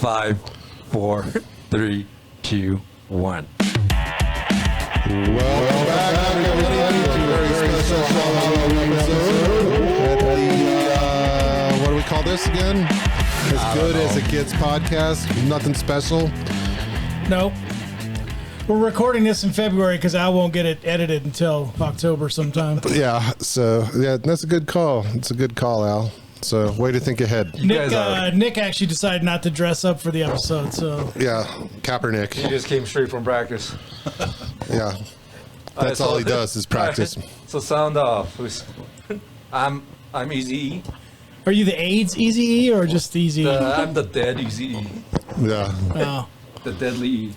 5, 4, 3, 2, 1. Welcome back, everybody, to a very special Halloween episode at the, what do we call this again? As good as it gets podcast. Nothing special. Nope. We're recording this in February because I won't get it edited until October sometime. Yeah, so, yeah, that's a good call. It's a good call, Al. So, way to think ahead. Nick actually decided not to dress up for the episode, so. Yeah, Kaepernick. He just came straight from practice. Yeah. That's all he does is practice. So sound off. I'm Easy. Are you the AIDS Easy or just Easy? I'm the dead Easy. Yeah. Oh. The deadly E.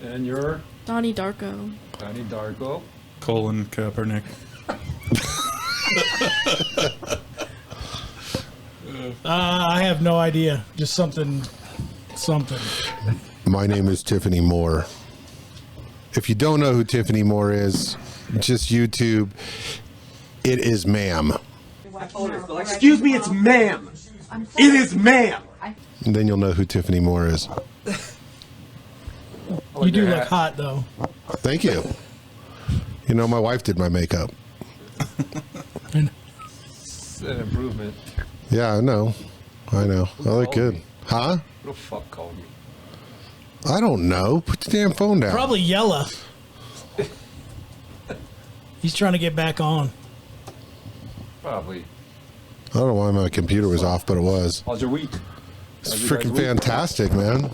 And you're Donnie Darko. Donnie Darko. Colin Kaepernick. I have no idea. Just something. My name is Tiffany Moore. If you don't know who Tiffany Moore is, just YouTube. It is ma'am. Excuse me, it's ma'am. It is ma'am. And then you'll know who Tiffany Moore is. You do look hot, though. Thank you. You know, my wife did my makeup. It's an improvement. Yeah, I know. I look good. Huh? Who the fuck called me? I don't know. Put the damn phone down. Probably Yella. He's trying to get back on. Probably. I don't know why my computer was off, but it was. How's your week? It's freaking fantastic, man.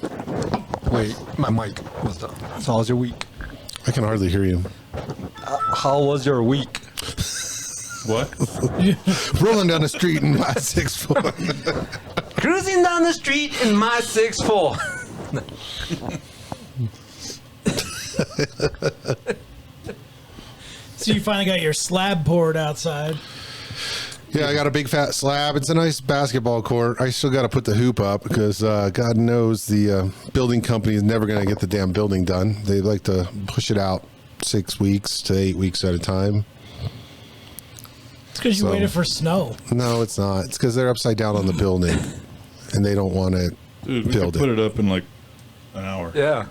Wait, my mic was done. So how's your week? I can hardly hear you. How was your week? What? Rolling down the street in my 6'4". Cruising down the street in my 6'4". So you finally got your slab poured outside. Yeah, I got a big fat slab. It's a nice basketball court. I still got to put the hoop up because God knows the building company is never going to get the damn building done. They like to push it out 6 weeks to 8 weeks at a time. It's because you waited for snow. No, it's not. It's because they're upside down on the building and they don't want to build Put it up in like an hour. Yeah.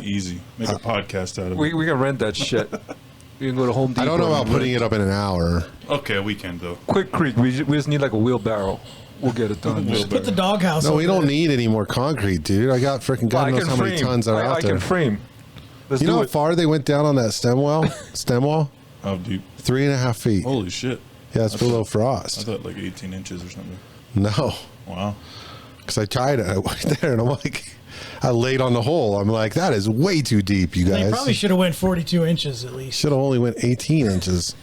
Easy. Make a podcast out of it. We can rent that shit. We can go to Home Depot. I don't know about putting it up in an hour. Okay, a weekend though. Quick Creek. We just need like a wheelbarrow. We'll get it done. Put the doghouse. No, we over don't there. need any more concrete, dude. I got freaking God knows how many tons are out I there. can frame. Let's You know do how it. far they went down on that stem wall? How deep? 3.5 feet. Holy shit. Yeah, it's below I frost. thought like 18 inches or something. No, Wow. because I tried it. I went there and I'm like, I laid on the hole. I'm like, that is way too deep, you They guys. probably should have went 42 inches at least. Should have only went 18 inches.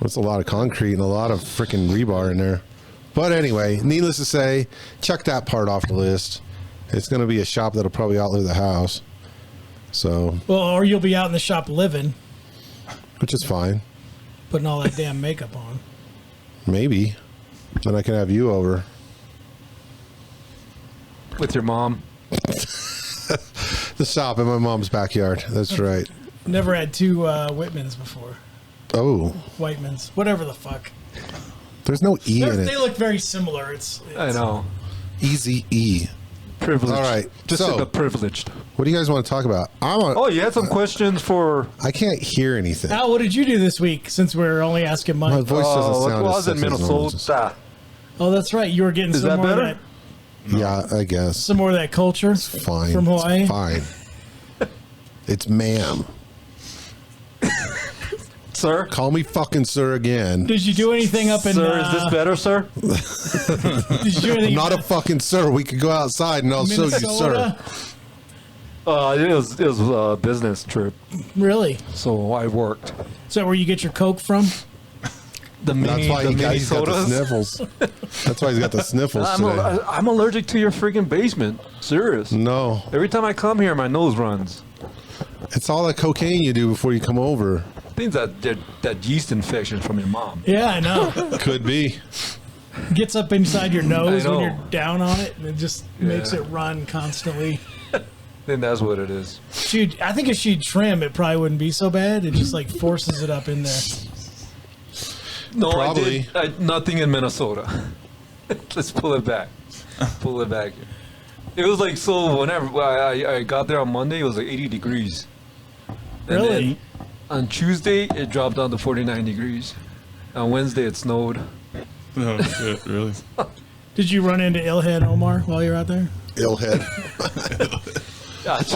That's a lot of concrete and a lot of freaking rebar in there. But anyway, needless to say, check that part off the list. It's going to be a shop that'll probably outlive the house. So, Well, or you'll be out in the shop living, which is fine. putting all that damn makeup on. Maybe. Then I can have you over. With your mom. The shop in my mom's backyard. That's right. Never had two Whitmans before. Oh, Whitemans. Whatever the fuck. there's no E in They it. look very similar. It's I know. Easy E. Privileged. All right, Just so- the privileged. What do you guys want to talk about? Oh, you had some questions for... I can't hear anything. Al, what did you do this week since we're only asking My Mike? voice doesn't what sound was as in sexy as normal. Minnesota? Oh, that's right. You were getting Is some that more better? of that, Yeah, I guess. some more of that culture Fine. from Hawaii. It's fine. It's ma'am. Sir? Call me fucking sir again. Did you do anything up in? Sir, is this better, sir? Did you do anything? I'm not a fucking sir. We could go outside and I'll show you, sir. Minnesota? It was a business trip, Really? so I worked. Is that where you get your Coke from? The That's why he's got the sodas. sniffles. That's why he's got the sniffles today. I'm allergic to your freaking basement. Serious. No, Every time I come here, my nose runs. it's all that cocaine you do before you come over. I think that yeast infection from your mom. Yeah, I know. Could be. Gets up inside your nose I when know. you're down on it, and it just makes it run constantly. I think that's what it is. I think if she'd trim, it probably wouldn't be so bad. It just like forces it up in there. No, Probably. nothing in Minnesota. Let's pull it back. Pull it back. It was like, so whenever I got there on Monday, it was like 80 degrees. And Really? then on Tuesday, it dropped down to 49 degrees. On Wednesday, it snowed. Oh shit! Really? Did you run into Illhead Omar while you're out there? Illhead. I was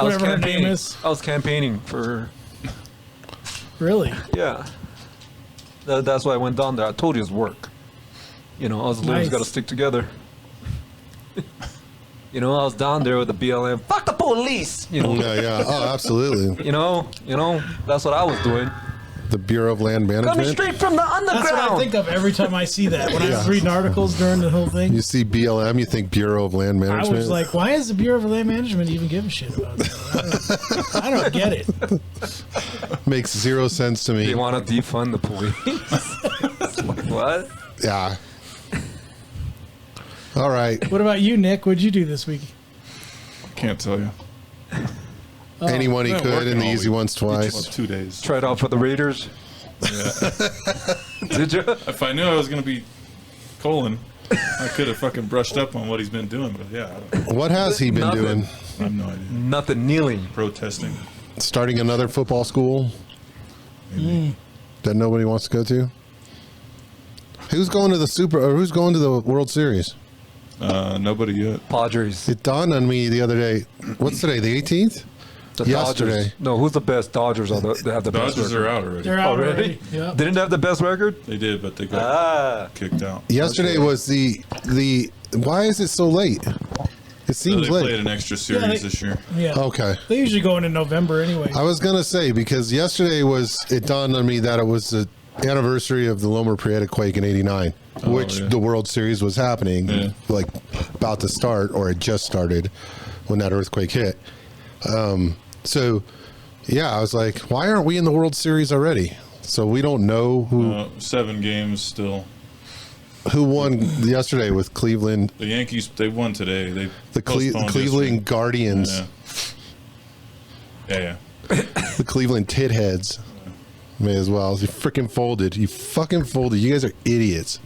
Whatever her name campaigning. is. I was campaigning for her. Really? Yeah. That's why I went down there. I told you it's work. You know, us libs Nice. got to stick together. You know, I was down there with the BLM. Fuck the police! You know, Yeah. Oh, absolutely. you know, that's what I was doing. The Bureau of Land Coming Management. straight from the underground. That's what I think of every time I see that. When I was reading articles during the whole thing, You see BLM, you think Bureau of Land I Management. was like, why does the Bureau of Land Management even give a shit about that? I don't get it. Makes zero sense to They me. want to defund the police. It's like, what? Yeah. All right. What about you, Nick? What'd you do this week? Can't tell you. Anyone he I've been could, working and the all easy week. ones Well, twice. 2 days. Tried out for the Raiders. Yeah. Did you? If I knew I was gonna be colon, I could have fucking brushed up on what he's been doing. But yeah, I don't know. What has he been Nothing. doing? I have no idea. Nothing. Kneeling. Protesting. Starting another football school that nobody wants to go to? Who's going to who's going to the World Series? Nobody yet. Padres. It dawned on me the other day. What's today? The 18th? The yesterday. Dodgers. No, who's the best? Dodgers are they have the best Dodgers record. are out already. They're out Already? already. Yeah. Didn't they have the best record? They did, but they got kicked out. Yesterday was the. Why is it so late? It So seems they late. played an extra series they- this year. Yeah. Okay. They usually go in November anyway. I was gonna say because yesterday it dawned on me that it was the anniversary of the Loma Prieta quake in '89, which yeah. the World Series was happening, Yeah. like about to start or it just started when that earthquake hit. So, yeah, I was like, why aren't we in the World Series already? So we don't know who 7 games still. who won yesterday with Cleveland, The Yankees, they won today. They the postponed Cleveland Guardians, yesterday. Yeah. the Cleveland Titheads. May as well. You freaking folded. You fucking folded. You guys are idiots.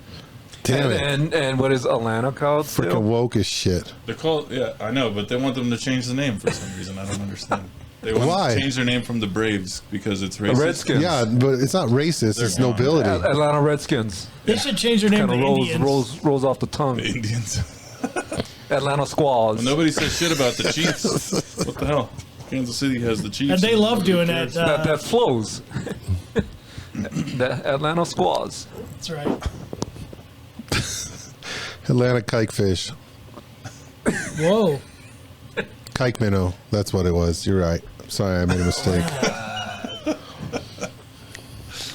Damn it. And what is Atlanta called? Freaking still? woke as shit. They're called, yeah, I know, but they want them to change the name for some reason. I don't understand. They want Why? to change their name from the Braves because it's The racist. Redskins. Yeah, but it's not racist. They're It's gone. nobility. Atlanta Redskins. They should change their name Kind to of Indians. rolls off the tongue. The Indians. Atlanta Squaws. Nobody says shit about the Chiefs. What the hell? Kansas City has the Chiefs. And they love Nobody doing cares. that. that flows. The Atlanta Squaws. That's right. Atlanta kikefish. Whoa. Kike minnow. That's what it was. You're right. Sorry, I made a mistake.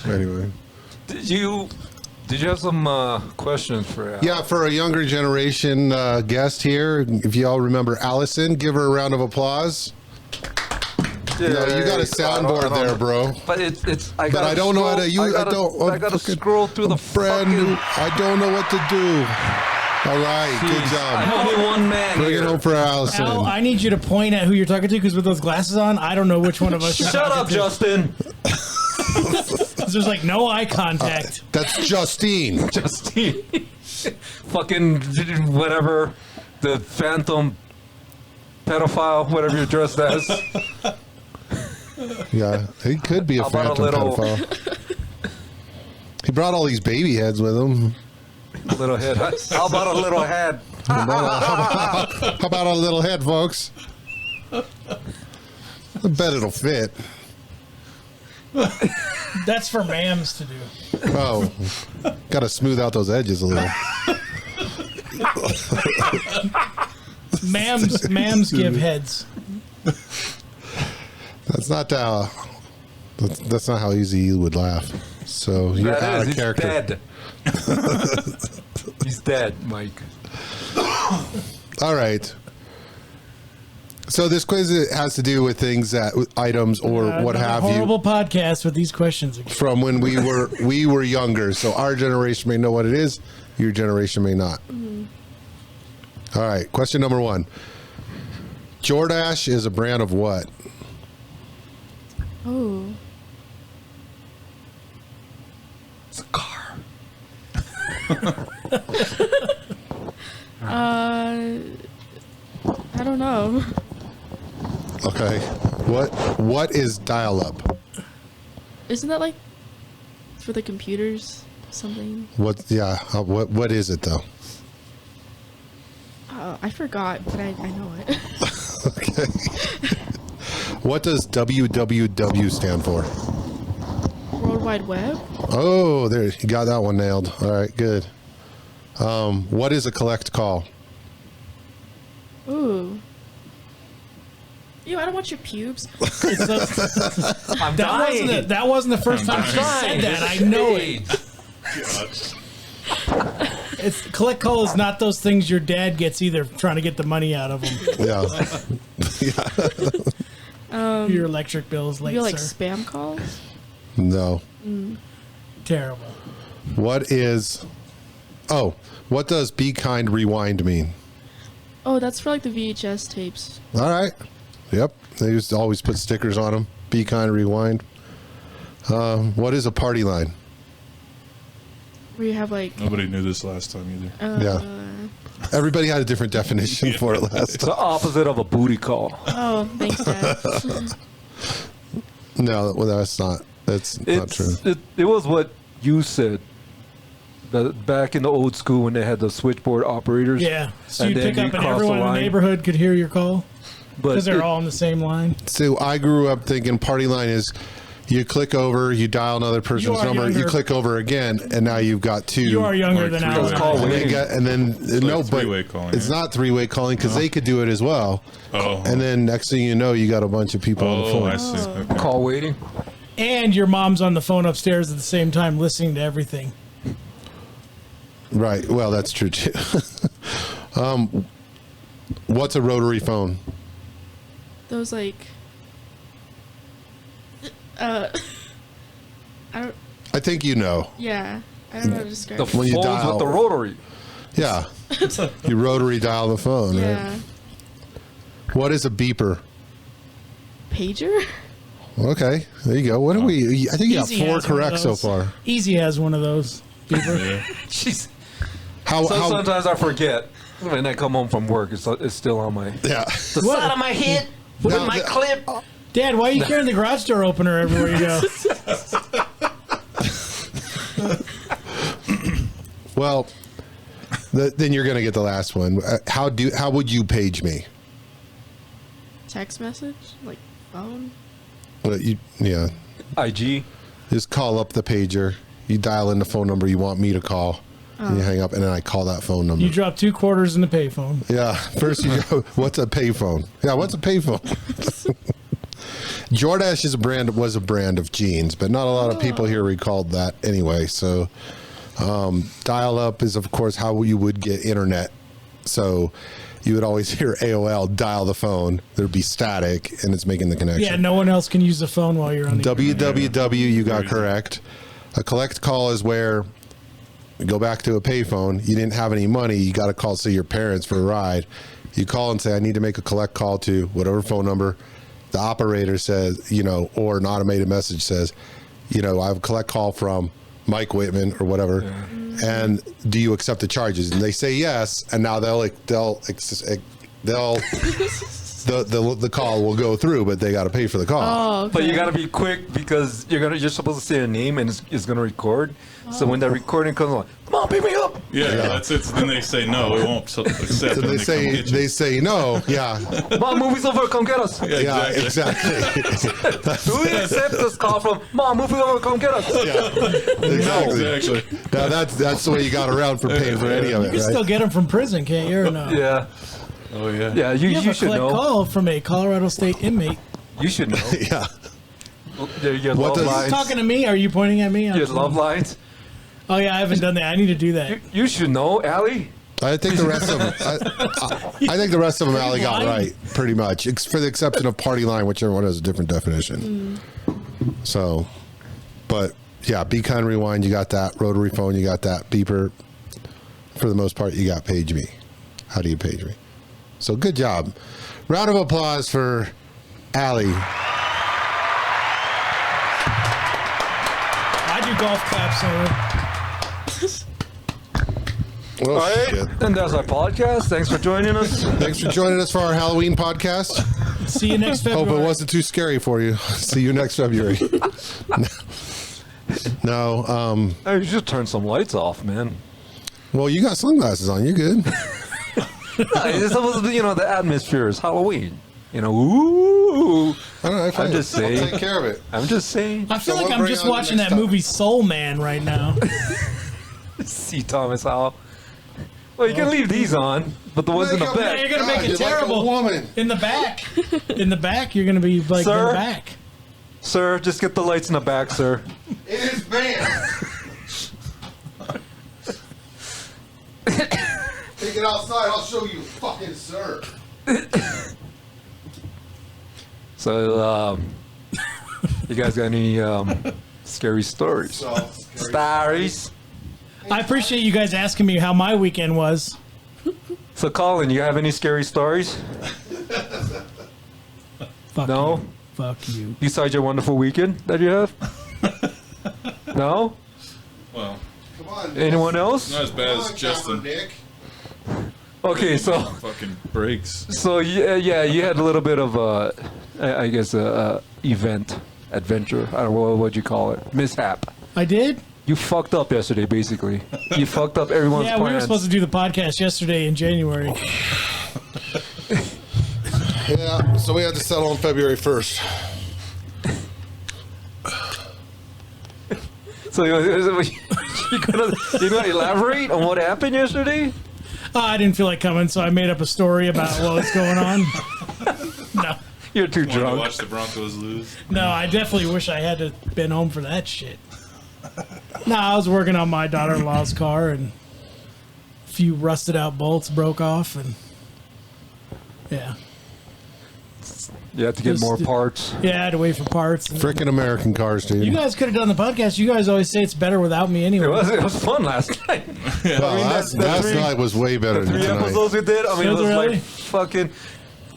Anyway. Did you have some questions for Al? Yeah, for a younger generation guest here, if you all remember Allison, give her a round of applause. Yeah, You got a I soundboard don't there, know. bro. But it's. I But I don't know how to use. I gotta scroll through the brand new. fucking. I don't know what to do. All right, good job. I'm only one man Bring it here. home for Allison. Al, I need you to point at who you're talking to because with those glasses on, I don't know which one of us you're Shut talking up, to. Justin. 'Cause there's like no eye contact. That's Justine. Justine. Fucking whatever. The phantom pedophile, whatever you're dressed as. Yeah, he could be a How about phantom a little- pedophile. He brought all these baby heads with him. Little head. How about a little head? How about a little head, folks? I bet it'll fit. That's for mams to do. Oh, got to smooth out those edges a little. Mams give heads. That's not how. That's not how easy you would laugh. So you're That out is, of he's character. dead. He's dead, Mike. All right. So this quiz has to do with things that items or what have you Horrible podcast with these questions. Again. from when we were younger. So our generation may know what it is. Your generation may not. All right. Question number 1. Jordache is a brand of what? Oh. It's a car. I don't know. Okay. What is dial-up? Isn't that like for the computers? Something? What? Yeah. What is it though? I forgot, but I know it. Okay. What does WWW stand for? World Wide Web? Oh, there you got that one nailed. All right, good. What is a collect call? Ooh. Ew, I don't want your pubes. I'm dying. That wasn't the first time she said that. I know it. It's collect call is not those things your dad gets either. Trying to get the money out of them. Yeah. Your electric bill is late, You like sir. spam calls? No. Terrible. What does be kind rewind mean? Oh, that's for like the VHS tapes. All right. Yep. They used to always put stickers on them. Be kind rewind. What is a party line? Where you have like Nobody knew this last time either. Yeah. Everybody had a different definition for it last It's time. the opposite of a booty call. oh, thanks, Dad. No, well, that's not. That's not true. It was what you said. Back in the old school when they had the switchboard operators. Yeah. So And you then pick up and cross everyone in the line. neighborhood could hear your call But because they're all on the same line. So I grew up thinking party line is you click over, you dial another person's are number, you younger. click over again, and now you've got two. You are younger Like than I three was. hours. call And, waiting. then no, like but three-way calling, it's yeah? not three-way calling because they could do it as well. Oh. And then next thing you know, you got a bunch of people on the Oh, phone. I see. Okay. Call waiting. And your mom's on the phone upstairs at the same time listening to everything. Right. Well, that's true too. What's a rotary phone? Those like I don't I think you know. yeah. I don't know how to describe The it. When you phones dial- with the rotary. Yeah. You rotary dial the phone, Yeah. right? What is a beeper? Pager? Okay, there you go. What do we? I think you got Easy 4 has one of correct so those. far. Easy has one of those. Beaver. Yeah. Jeez. How? Sometimes I forget. When I come home from work, it's still on my Yeah. the side of my head with Now, my the- clip. Dad, why are you carrying the garage door opener everywhere you go? Well, then you're gonna get the last one. How would you page me? Text message? Like phone? Yeah. IG. Just call up the pager. You dial in the phone number you want me to call. And you hang up, and then I call that phone number. You drop 2 quarters in the payphone. Yeah. First you go, what's a payphone? Yeah, what's a payphone? Jordache was a brand of jeans, but not a lot of people here recalled that anyway. So dial up is, of course, how you would get internet. So you would always hear AOL dial the phone. There'd be static, and it's making the connection. Yeah, no one else can use the phone while you're on the www, you got correct. A collect call is where you go back to a payphone. You didn't have any money. You got to call, say, your parents for a ride. You call and say, I need to make a collect call to whatever phone number. The operator says, or an automated message says, I have a collect call from Mike Whitman or whatever. Yeah. And do you accept the charges? And they say yes. And now the call will go through, but they got to pay for the call. Oh, okay. But you gotta be quick because you're supposed to say a name and it's gonna record. So when that recording comes on, come on, pick me up. Yeah, that's it. So then they say no, we won't accept. So and they say no. Yeah. Mom, movie's over. Come get us. Yeah, exactly. Do we accept this call from Mom? Movie's over. Come get us. Exactly. Exactly. Now that's the way you got around for paying for any of You it, can still right? get them from prison, can't you? Or no? Yeah. Oh yeah. Yeah. You have You a should collect know. call from a Colorado State inmate. You should know. Yeah. Your What love does- lines. Talking to me? Are you pointing at me? Your love lines. Oh yeah, I haven't done that. I need to do that. You should know, Allie. I think the rest of them. I think the rest of them, Allie got lying? right, pretty much, for the exception of party line, which everyone has a different definition. So, but yeah, be kind, rewind. You got that rotary phone. You got that beeper. For the most part, you got page me. How do you page me? So good job. Round of applause for Allie. I do golf claps. So Oh, All right, shit. and that's our podcast. Thanks for joining us. Thanks for joining us for our Halloween podcast. See you next February. Hope it wasn't too scary for you. See you next February. No. Hey, you should turn some lights off, man. Well, you got sunglasses on. You're good. No, it's supposed to be, the atmosphere is Halloween. Ooh. I don't know. I'm just saying. I'll take care of it. I'm just saying. I feel So like we'll I'm bring just on the watching next that topic. movie Soul Man right now. See Thomas Howell. Well, you can leave these on, but the ones in the Yeah, back. you're gonna make it you're terrible. like a woman. In the back. In the back, you're gonna be like in Sir? the back. Sir, just get the lights in the back, sir. It is banned. Take it outside. I'll show you, fucking sir. So, you guys got any scary stories? Stories. I appreciate you guys asking me how my weekend was. So, Colin, you have any scary stories? Fuck No? you. Fuck you. Besides your wonderful weekend that you have? No? Well, Come on. Anyone else? not as bad as Justin. Nick. Okay, so Fucking breaks. yeah, you had a little bit of I guess adventure. I don't know what you call it, mishap. I did? You fucked up yesterday, basically. You fucked up everyone's Yeah, plans. we were supposed to do the podcast yesterday in January. Yeah, so we had to settle on February 1st. So you gonna elaborate on what happened yesterday? I didn't feel like coming, so I made up a story about what was going on. No. You're too Wanted to drunk. watch the Broncos lose. No, I definitely wish I had to been home for that shit. No, I was working on my daughter-in-law's car, and a few rusted out bolts broke off, and yeah. You have to get more parts. Yeah, I had to wait for parts. And Frickin' American cars, dude. you guys could have done the podcast. You guys always say it's better without me anyway. It was fun last night. Well, that's last three- night was way better than Three tonight. episodes we did. I mean, it Was was it really? like fucking.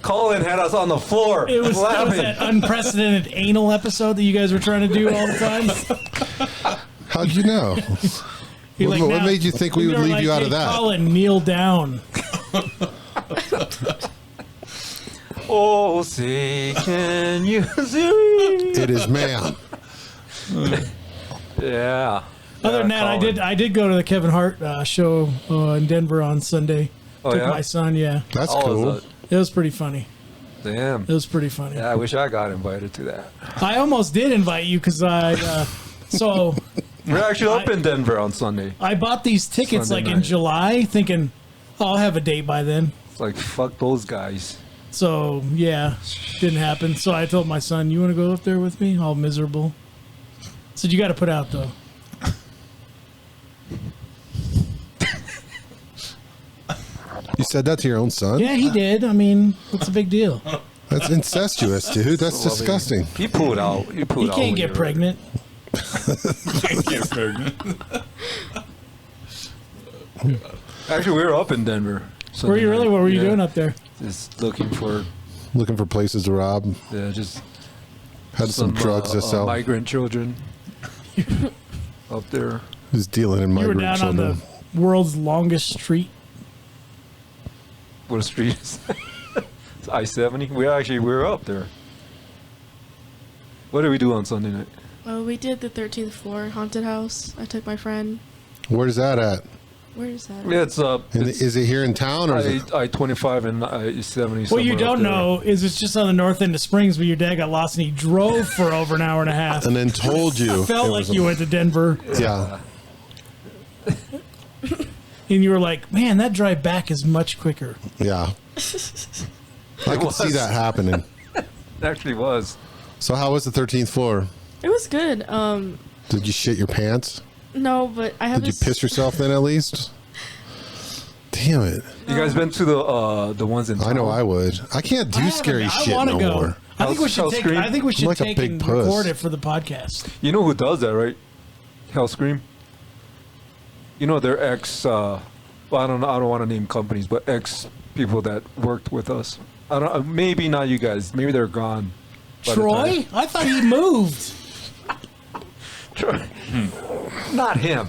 Colin had us on the floor. It was laughing. that unprecedented anal episode that you guys were trying to do all the time. How'd you know? You're What- like, what now- made you think we would were leave like, you out "Hey, of that?" Colin, kneel down. Oh, say can you see? It is man. Yeah. Other than that, Colin. I did go to the Kevin Hart show in Denver on Sunday. Oh, Took yeah? my son. Yeah, That's Oh, cool. is it? it was pretty funny. Damn. It was pretty funny. Yeah, I wish I got invited to that. I almost did invite you because so We're actually up in Denver on Sunday. I bought these tickets Sunday like in night. July, thinking I'll have a date by then. It's like, fuck those guys. So yeah, didn't happen. So I told my son, "You want to go up there with me?" All miserable. Said, "You got to put out though." You said that to your own son? Yeah, he did. I mean, what's the big deal? That's incestuous, dude. That's disgusting. He pulled out. He pulled He out. can't when get you were- pregnant. Get pregnant. Actually, we were up in Denver. Sunday Were you really? night. What were you Yeah. doing up there? Just looking for, Looking for places to rob. just Had some drugs to sell. migrant children up there. Who's dealing in You were migrant down children? on the world's longest street. What street is that? It's I-70. We were up there. What did we do on Sunday night? Oh, we did the 13th floor haunted house. I took my friend. Where's that at? Where is that? Yeah, it's Is it here in town or is it? I-25 and I-70. What you somewhere up don't there. know is it's just on the north end of Springs, but your dad got lost and he drove for over an hour and a half. And then told you. Felt it like was you went to Denver, Yeah. and you were like, "Man, that drive back is much quicker." Yeah. I could see was. that happening. It actually was. So how was the 13th floor? It was good. Did you shit your pants? No, but I have Did you this. piss yourself then at least? Damn it. You guys been to the ones in town? I know I would. I can't do scary shit wanna no go. more. I think we should Hell's take. Scream? I think we should like a take big and puss. record it for the podcast. You know who does that, right? Hellscream. You know they're ex. Well, I don't know. I don't want to name companies, but ex people that worked with us. I don't. Maybe not you guys. Maybe they're gone. by the Troy, time. I thought he moved. Troy. Not him.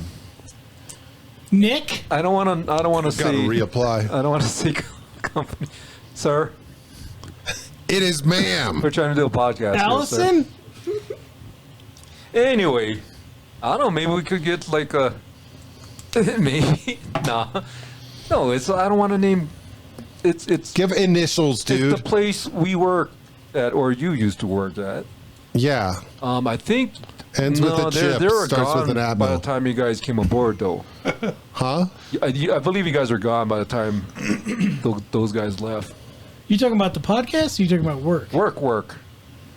Nick? I don't want to Got to say. reapply. I don't want to say company, sir. It is ma'am. We're trying to do a podcast. here, Allison? sir. Anyway, I don't know. Maybe we could get like a. Maybe nah. No, it's. I don't want to name. It's. Give initials, dude. It's the place we work at, or you used to work at. Yeah. I think. Ends with a chip, They were starts gone with an by the admiral. time you guys came aboard, though. Huh? I believe you guys are gone by the time those guys left. You talking about the podcast or you talking about work? Work.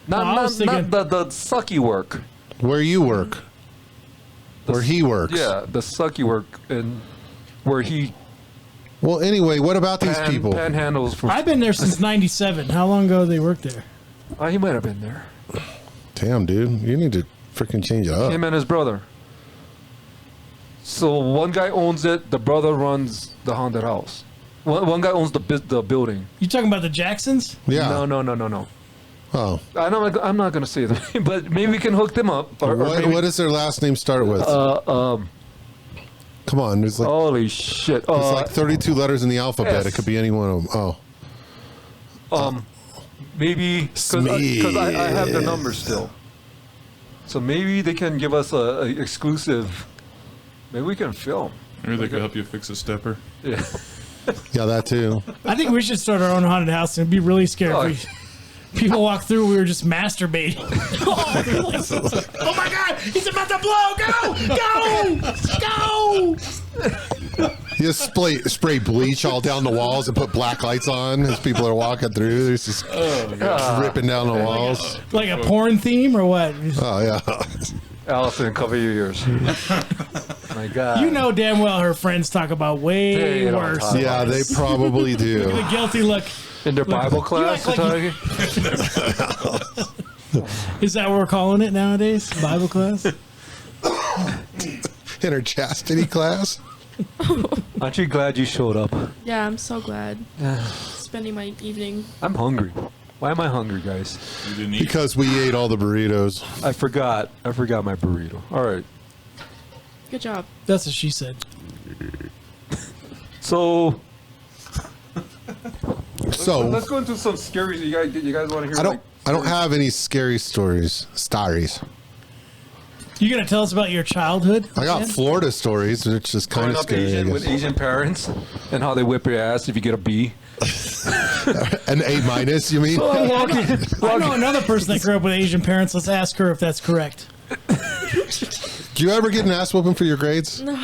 Not, I was thinking- not the sucky work. Where you work. Where he works. Yeah, the sucky work and where he Well, anyway, what about these people? panhandles for. I've been there since 97. How long ago they worked there? He might have been there. Damn, dude. You need to freaking change it up. Him and his brother. So one guy owns it. The brother runs the haunted house. One guy owns the building. You talking about the Jacksons? Yeah. No. Oh. I'm not gonna say them, but maybe we can hook them up. Or maybe, What does their last name start with? Come on. There's like, holy shit! there's like 32 letters in the alphabet. yes. It could be any one of them. Oh. Maybe because I have their number still. So maybe they can give us a exclusive. Maybe we can film. Maybe they could help you fix a stepper. Yeah. Yeah, that too. I think we should start our own haunted house and it'd be really scary if people walk through, we were just masturbating. Oh my God, he's about to blow! Go! You just spray bleach all down the walls and put black lights on as people are walking through. There's just dripping down the walls. Like a porn theme or what? Oh, yeah. Allison, cover your ears. My God. You know damn well her friends talk about way They don't worse. talk. Yeah, they probably do. The guilty look. In their Bible class, act like Is that what we're calling it nowadays? Bible class? In her chastity class. aren't you glad you showed up? Yeah, I'm so glad. Spending my evening. I'm hungry. Why am I hungry, guys? You didn't eat. Because we ate all the burritos. I forgot my burrito. All right. Good job. That's what she said. So So let's go into some scary. You guys want to hear? I don't have any scary stories. You gonna tell us about your childhood? I got man? Florida stories, which is kind Growing of up scary. I Asian guess. with Asian parents and how they whip your ass if you get a B. An A-, you mean? I know another person that grew up with Asian parents. Let's ask her if that's correct. Do you ever get an ass whooping for your grades? No.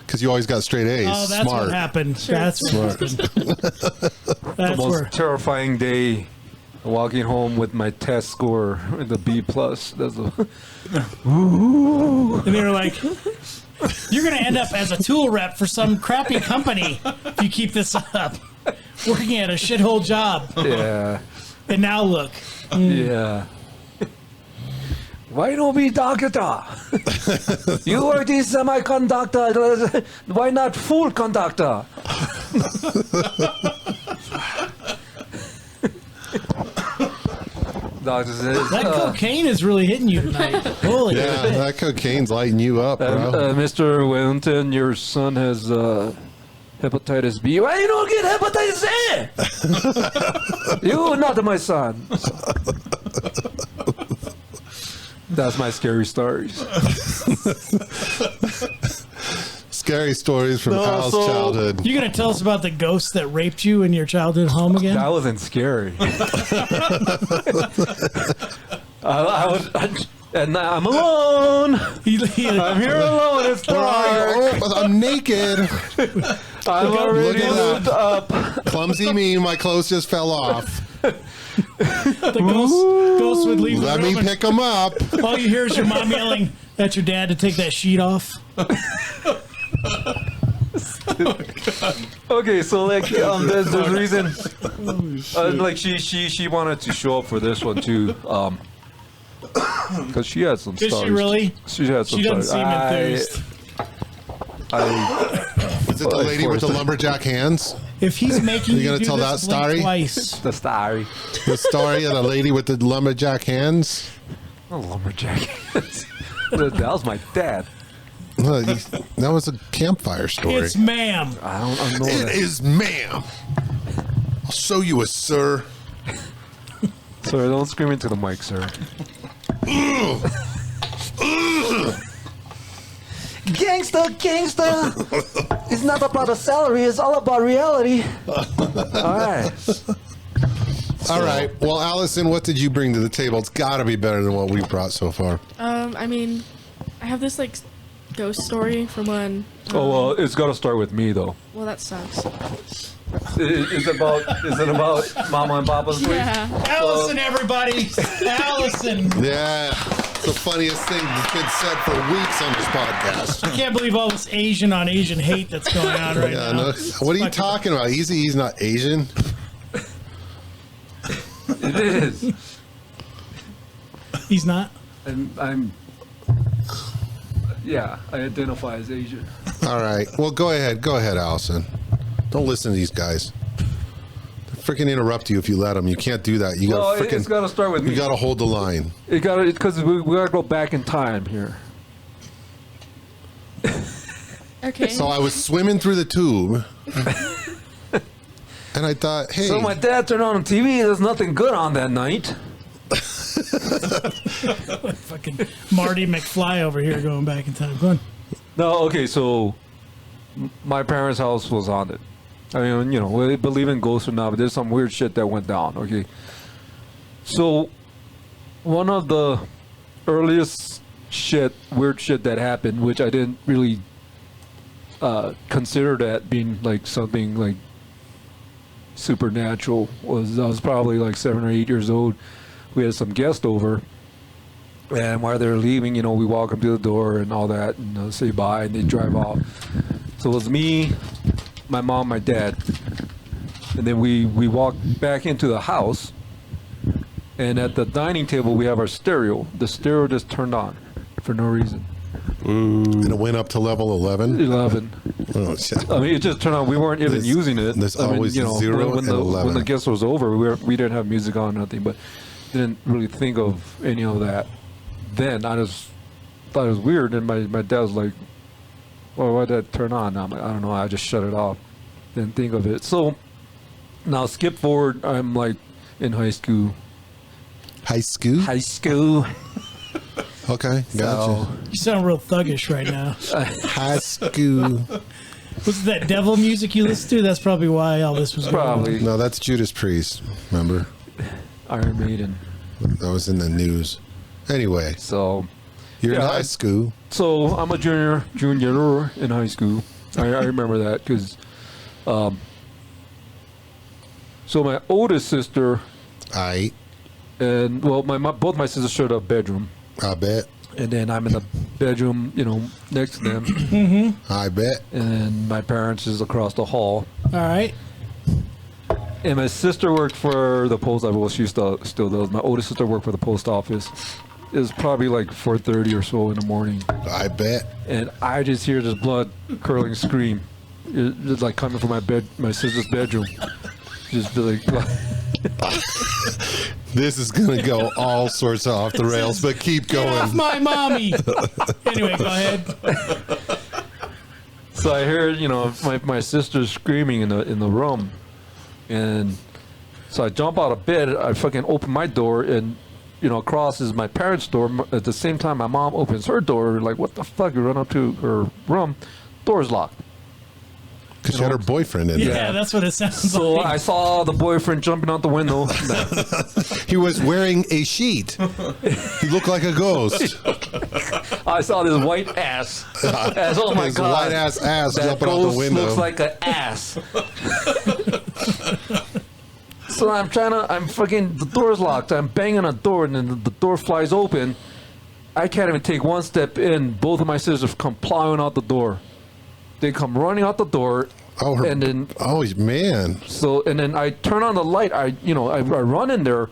Because you always got straight A's. Oh, that's Smart. what happened. That's what happened. The That's most where. terrifying day. Walking home with my test score, the B plus. That's And they were like, "You're gonna end up as a tool rep for some crappy company if you keep this up, working at a shithole job." yeah, And now look, yeah. Why don't we doctor? You are the semiconductor. Why not full conductor? Doctor says, that cocaine is really hitting you tonight. Holy Yeah, shit. that cocaine's lighting you up, bro. Mr. Wellington, your son has hepatitis B. Why you don't get hepatitis A? You not my son. That's my scary stories. Scary stories from Al's childhood. You gonna tell us about the ghost that raped you in your childhood home again? That wasn't scary. And I'm alone. I'm here alone. It's dark. Oh, I'm naked. I'm already Look at moved that. up. Clumsy me, my clothes just fell off. The ghost would leave Let the me room. pick them up. All you hear is your mom yelling at your dad to take that sheet off. Okay, so like there's the reason like she wanted to show up for this one too because she had some Did stories. she really? She had some She doesn't stories. seem enthused. Is it the lady with the lumberjack hands? If he's making You you, gonna do tell this, that blink story? twice. The story. The story of the lady with the lumberjack hands? Oh, lumberjack. That was my dad. That was a campfire story. It's ma'am. I don't know It that. is, ma'am. I'll show you a sir. Sir, don't scream into the mic, sir. Gangsta. It's not about the salary. It's all about reality. All right. All right. Well, Allison, what did you bring to the table? It's got to be better than what we brought so far. I mean, I have this like ghost story from when. Oh well, it's got to start with me though. Well, that sucks. Is it about Mama and Papa's place? Yeah. Allison, everybody. Allison. Yeah. It's the funniest thing that's been said for weeks on this podcast. I can't believe all this Asian on Asian hate that's going on right Yeah, now. no, what are you talking about? He's not Asian. It is. He's not. I'm. Yeah, I identify as Asian. All right. Well, go ahead. Go ahead, Allison. Don't listen to these guys. They freaking interrupt you if you let them. You can't do that. You Well, got freaking. it's got to start with me. You got to hold the line. It got because we got to go back in time here. Okay. So I was swimming through the tube, and I thought, hey. So my dad turned on the TV. There's nothing good on that night. Fucking Marty McFly over here going back in time. Go on. No, okay, so my parents' house was haunted. I mean, you know, whether they believe in ghosts or not, but there's some weird shit that went down, okay? So, one of the earliest weird shit that happened, which I didn't really consider that being like something like supernatural, was I was probably like 7 or 8 years old. We had some guests over. And while they're leaving, you know, we walk them to the door and all that, and say bye, and they drive off. So it was me, my mom, my dad, and then we walk back into the house. And at the dining table, we have our stereo. The stereo just turned on for no reason. And it went up to level 11. 11. Oh, shit. I mean, it just turned on. We weren't even There's- using it. there's I mean, always you know, 0 when and the 11. when the guest was over, we didn't have music on, nothing, but didn't really think of any of that. Then I just thought it was weird, and my dad was like, "Well, why did that turn on?" I'm like, "I don't know. I just shut it off." Didn't think of it. So now skip forward. I'm like in high school. High school? High school. Okay, gotcha. You sound real thuggish right now. High school. Was it that devil music you listened to? That's probably why all this was going on. Probably No, that's Judas Priest. Remember? Iron Maiden. That was in the news. Anyway, So you're in Yeah, high school. So I'm a junior in high school. I remember that because, so my oldest sister and well, both my sisters shared a bedroom, I bet. and then I'm in the bedroom, you know, next to them, I bet. and my parents is across the hall. All right. And my sister worked for the post office. Well, she still does. My oldest sister worked for the post office. It was probably like 4:30 or so in the morning, I bet. and I just hear this blood curdling scream, just like coming from my sister's bedroom. Just be like, This is going to go all sorts of off the rails, but keep Get off going. my mommy. Anyway, go ahead. so I hear, you know, my sister's screaming in the room, and so I jump out of bed. I fucking open my door, and you know, across is my parents' door. At the same time, my mom opens her door. Like, what the fuck? You run up to her room, door's locked. Because she had her boyfriend in there. Yeah, that's what it sounds So like. I saw the boyfriend jumping out the window. He was wearing a sheet. He looked like a ghost. I saw this white ass. Oh my His god! white ass that jumping out the ghost window. looks like an ass. So I'm fucking, the door's locked. I'm banging on the door, and then the door flies open. I can't even take one step in. Both of my sisters come plowing out the door. They come running out the door, and then oh man! so and then I turn on the light. I run in there,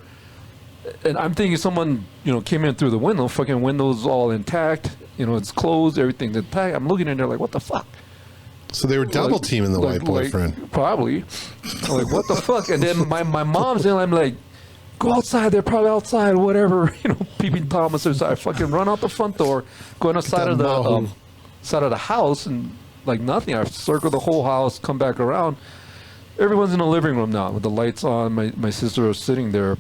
and I'm thinking someone came in through the window. Fucking window's all intact. It's closed. Everything's intact. I'm looking in there like, what the fuck? So they were double teaming the white boyfriend. Probably. I'm like, what the fuck? And then my mom's in. I'm like, go outside. They're probably outside. Whatever. Peeping Thomas. So I fucking run out the front door, go on the side of the side of the house and like nothing. I circle the whole house, come back around. Everyone's in the living room now with the lights on. My sister is sitting there,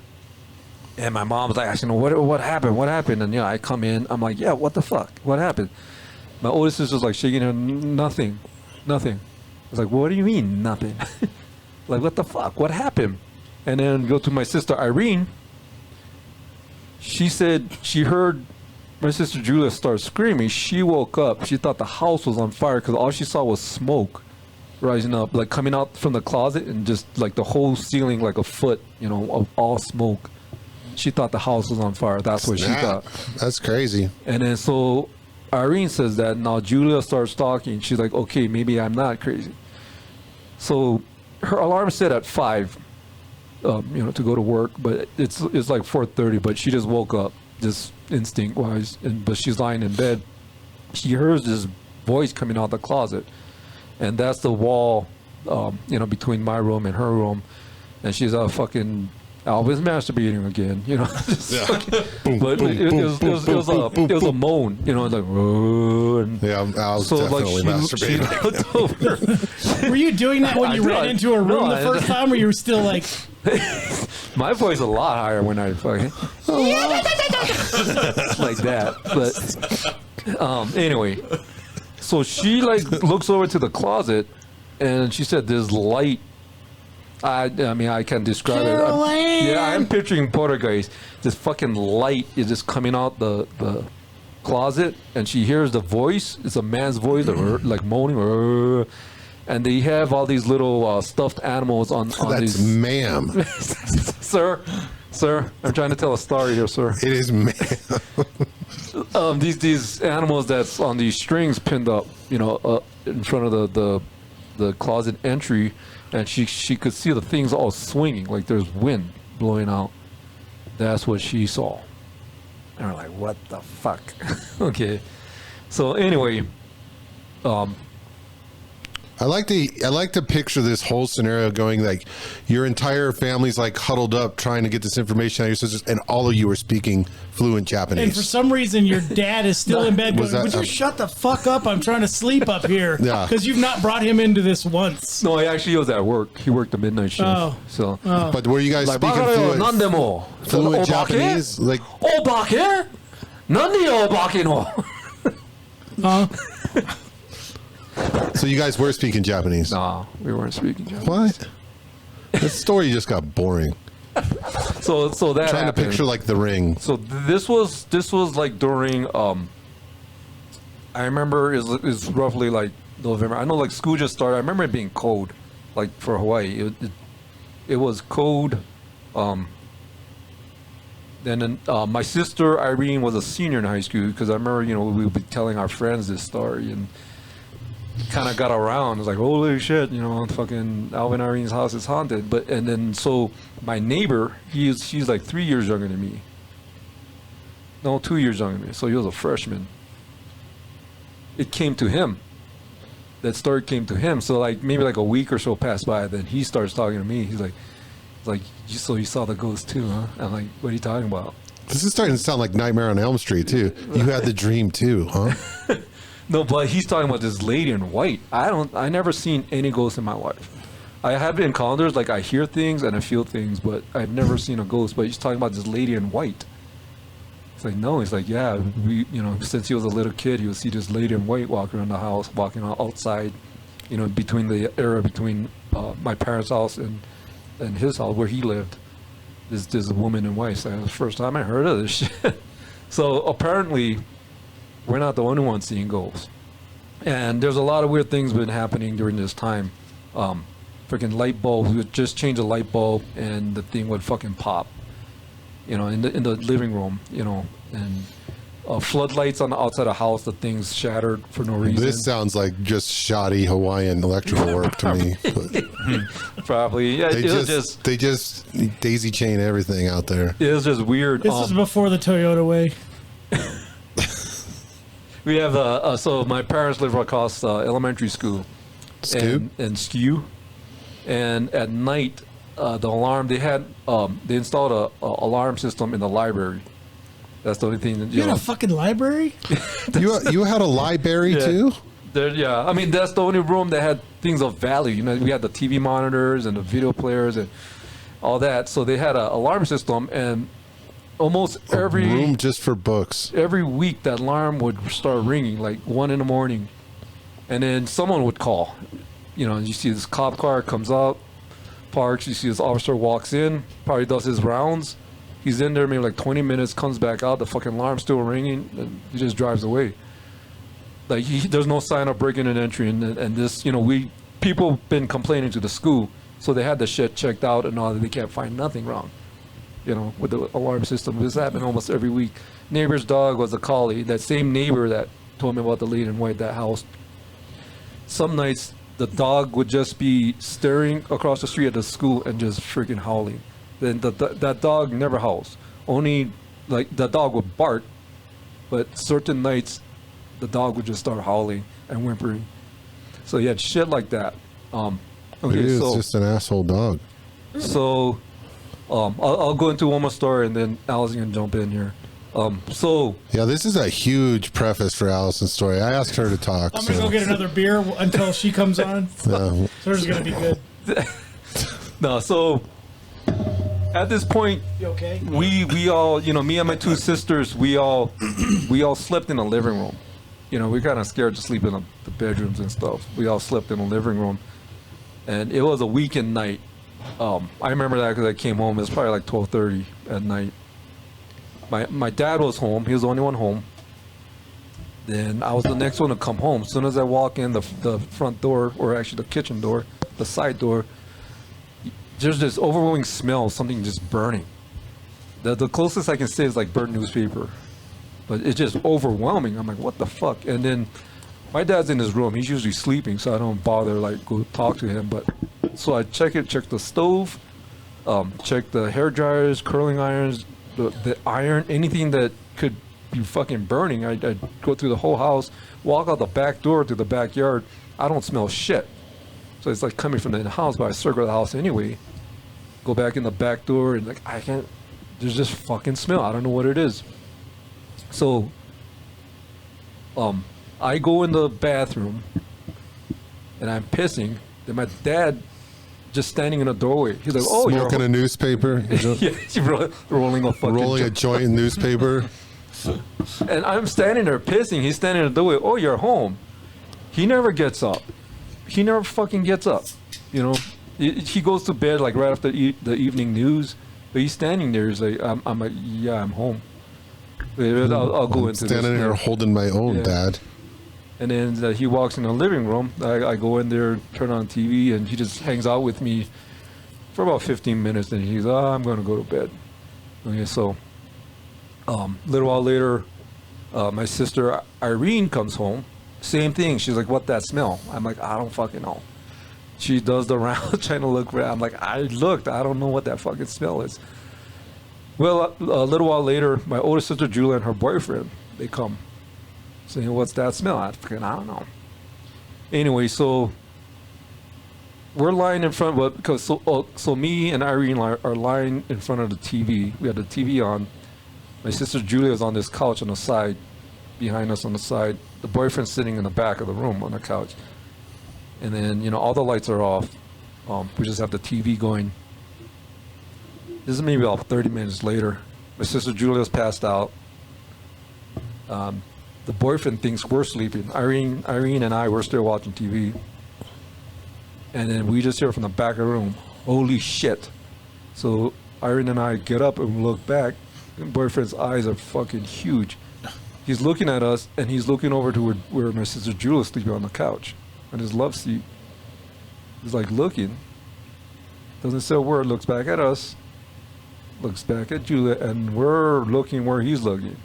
and my mom's like asking, what happened? What happened? And I come in. I'm like, yeah, what the fuck? What happened? My oldest sister's like shaking her, nothing. I was like, what do you mean, nothing? Like, what the fuck? What happened? And then go to my sister Irene. She said she heard my sister Julia start screaming. She woke up. She thought the house was on fire because all she saw was smoke rising up, like coming out from the closet, and just like the whole ceiling, like a foot, of all smoke. She thought the house was on fire. That's what she thought. That's crazy. And then so Irene says that. Now Julia starts talking. She's like, okay, maybe I'm not crazy. So her alarm set at 5, to go to work, but it's like 4:30. But she just woke up, just instinct wise, but she's lying in bed. She hears this voice coming out the closet, and that's the wall, between my room and her room, and she's fucking Alvin's masturbating again, but it was a moan, like, "Whoa," and Yeah, I was definitely masturbating. She looked over. Were you doing that when you ran into a room the first time, or you were still like? My voice is a lot higher when I fucking like that. But anyway, so she looks over to the closet, and she said, "There's light." I mean, I can't describe it. I'm picturing poltergeist. This fucking light is just coming out the closet, and she hears the voice. It's a man's voice, like moaning. And they have all these little stuffed animals on That's these. ma'am. Sir, I'm trying to tell a story here, sir. It is ma'am. These animals that's on these strings pinned up, in front of the closet entry. And she could see the things all swinging, like there's wind blowing out. That's what she saw. And we're like, what the fuck? Okay. So anyway, I like to picture this whole scenario going like your entire family's like huddled up trying to get this information out of your sisters, and all of you are speaking fluent Japanese. And for some reason, your dad is still in bed going, Was that would you a- shut the fuck up? I'm trying to sleep up here. Yeah. Because you've not brought him into this once. no, he was at work. He worked the midnight shift. Oh. So, But were you guys speaking fluent Japanese? Like, Obake? Nani obake no? so you guys were speaking Japanese? No, we weren't speaking Japanese. What? This story just got boring. So that Trying happened. to picture like The Ring. So this was like during I remember is roughly like November. I know like school just started. I remember it being cold, like for Hawaii. It was cold. Then my sister Irene was a senior in high school, because I remember we would be telling our friends this story, and kind of got around. It's like, holy shit, fucking Alvin Irene's house is haunted. And then so my neighbor, she's like 3 years younger than me. No, 2 years younger than me. So he was a freshman. It came to him. That story came to him. So like maybe like a week or so passed by. Then he starts talking to me. He's like, so you saw the ghost too, huh? I'm like, what are you talking about? This is starting to sound like Nightmare on Elm Street too. You had the dream too, huh? No, but he's talking about this lady in white. I never seen any ghosts in my life. I have encounters, like I hear things and I feel things, but I've never seen a ghost. But he's talking about this lady in white. It's like, no. He's like, yeah, since he was a little kid, he would see this lady in white walking around the house, walking outside, between the area between my parents' house and his house where he lived. There's a woman in white. So that was the first time I heard of this shit. So apparently, we're not the only ones seeing ghosts. And there's a lot of weird things been happening during this time. Freaking light bulbs, we would just change a light bulb and the thing would fucking pop. In the living room, and floodlights on the outside of the house, the things shattered for no reason. This sounds like just shoddy Hawaiian electrical work to me. But Probably, yeah. they just daisy chain everything out there. It was just weird. This is before the Toyota way. We have so my parents live across elementary school, and Skew, and at night the alarm they installed a alarm system in the library That's the only thing that You had a fucking library? You had a library too? Yeah, I mean that's the only room that had things of value. You know, we had the TV monitors and the video players and all that. So they had an alarm system, and almost every room just for books. Every week that alarm would start ringing like 1 a.m, and then someone would call. You know, you see this cop car comes out, parks. You see this officer walks in, probably does his rounds. He's in there maybe like 20 minutes, comes back out, the fucking alarm's still ringing, and he just drives away. Like, there's no sign of breaking and entry, and this, you know, people been complaining to the school, so they had the shit checked out and all that. They can't find nothing wrong, you know, with the alarm system. This happened almost every week. Neighbor's dog was a collie. That same neighbor that told me about the lady in white, that house. Some nights, the dog would just be staring across the street at the school and just freaking howling. Then that dog never howls. Only, like, the dog would bark, but certain nights, the dog would just start howling and whimpering. So you had shit like that. Okay, Maybe it's just an asshole dog. So, I'll go into one more story, and then Allison can jump in here. Yeah, this is a huge preface for Allison's story. I asked her to talk. I'm going to go get another beer until she comes on. So hers is going to be good. No, so at this point, You okay? we all, you know, me and my two sisters, we all slept in the living room. You know, we're kind of scared to sleep in the bedrooms and stuff. We all slept in the living room, and it was a weekend night. I remember that because I came home. It was probably like 12:30 at night. My dad was home. He was the only one home. Then I was the next one to come home. As soon as I walk in the front door, or actually the kitchen door, the side door, there's this overwhelming smell of something just burning. The closest I can say is like burnt newspaper. But it's just overwhelming. I'm like, what the fuck? And then my dad's in his room. He's usually sleeping, so I don't bother, like, go talk to him. But so I check the stove, check the hair dryers, curling irons, the iron, anything that could be fucking burning. I go through the whole house, walk out the back door to the backyard. I don't smell shit. So it's like coming from the house, but I circle the house anyway. Go back in the back door, and like, I can't, there's just fucking smell. I don't know what it is. So, I go in the bathroom, and I'm pissing. Then my dad just standing in the doorway. He's like, "Oh, you're smoking a newspaper." yeah, he's rolling a fucking rolling a joint in newspaper. And I'm standing there pissing. He's standing in the doorway. "Oh, you're home." He never gets up. He never fucking gets up. You know, he goes to bed like right after the evening news. But he's standing there. He's like, I'm like, "Yeah, I'm home." I'll go into standing this there holding my own, Yeah. Dad. And then he walks in the living room. I go in there, turn on TV, and he just hangs out with me for about 15 minutes. And he's, I'm going to go to bed. Okay, so a little while later, my sister Irene comes home. Same thing. She's like, "What that smell?" I'm like, "I don't fucking know." She does the round trying to look around. I'm like, "I looked. I don't know what that fucking smell is." Well, a little while later, my older sister Julia and her boyfriend, they come, saying, "What's that smell?" I don't know. Anyway, so we're lying in front, but because so me and Irene are lying in front of the TV. We had the TV on. My sister Julia is on this couch on the side, behind us on the side. The boyfriend's sitting in the back of the room on the couch, and then, you know, all the lights are off. We just have the TV going. This is maybe about 30 minutes later. My sister Julia's passed out. The boyfriend thinks we're sleeping. Irene and I were still watching TV. And then we just hear from the back of the room, "Holy shit." So Irene and I get up and we look back. And boyfriend's eyes are fucking huge. He's looking at us, and he's looking over to where my sister Julia's sleeping on the couch, on his love seat. He's like looking. Doesn't say a word, looks back at us. Looks back at Julia, and we're looking where he's looking.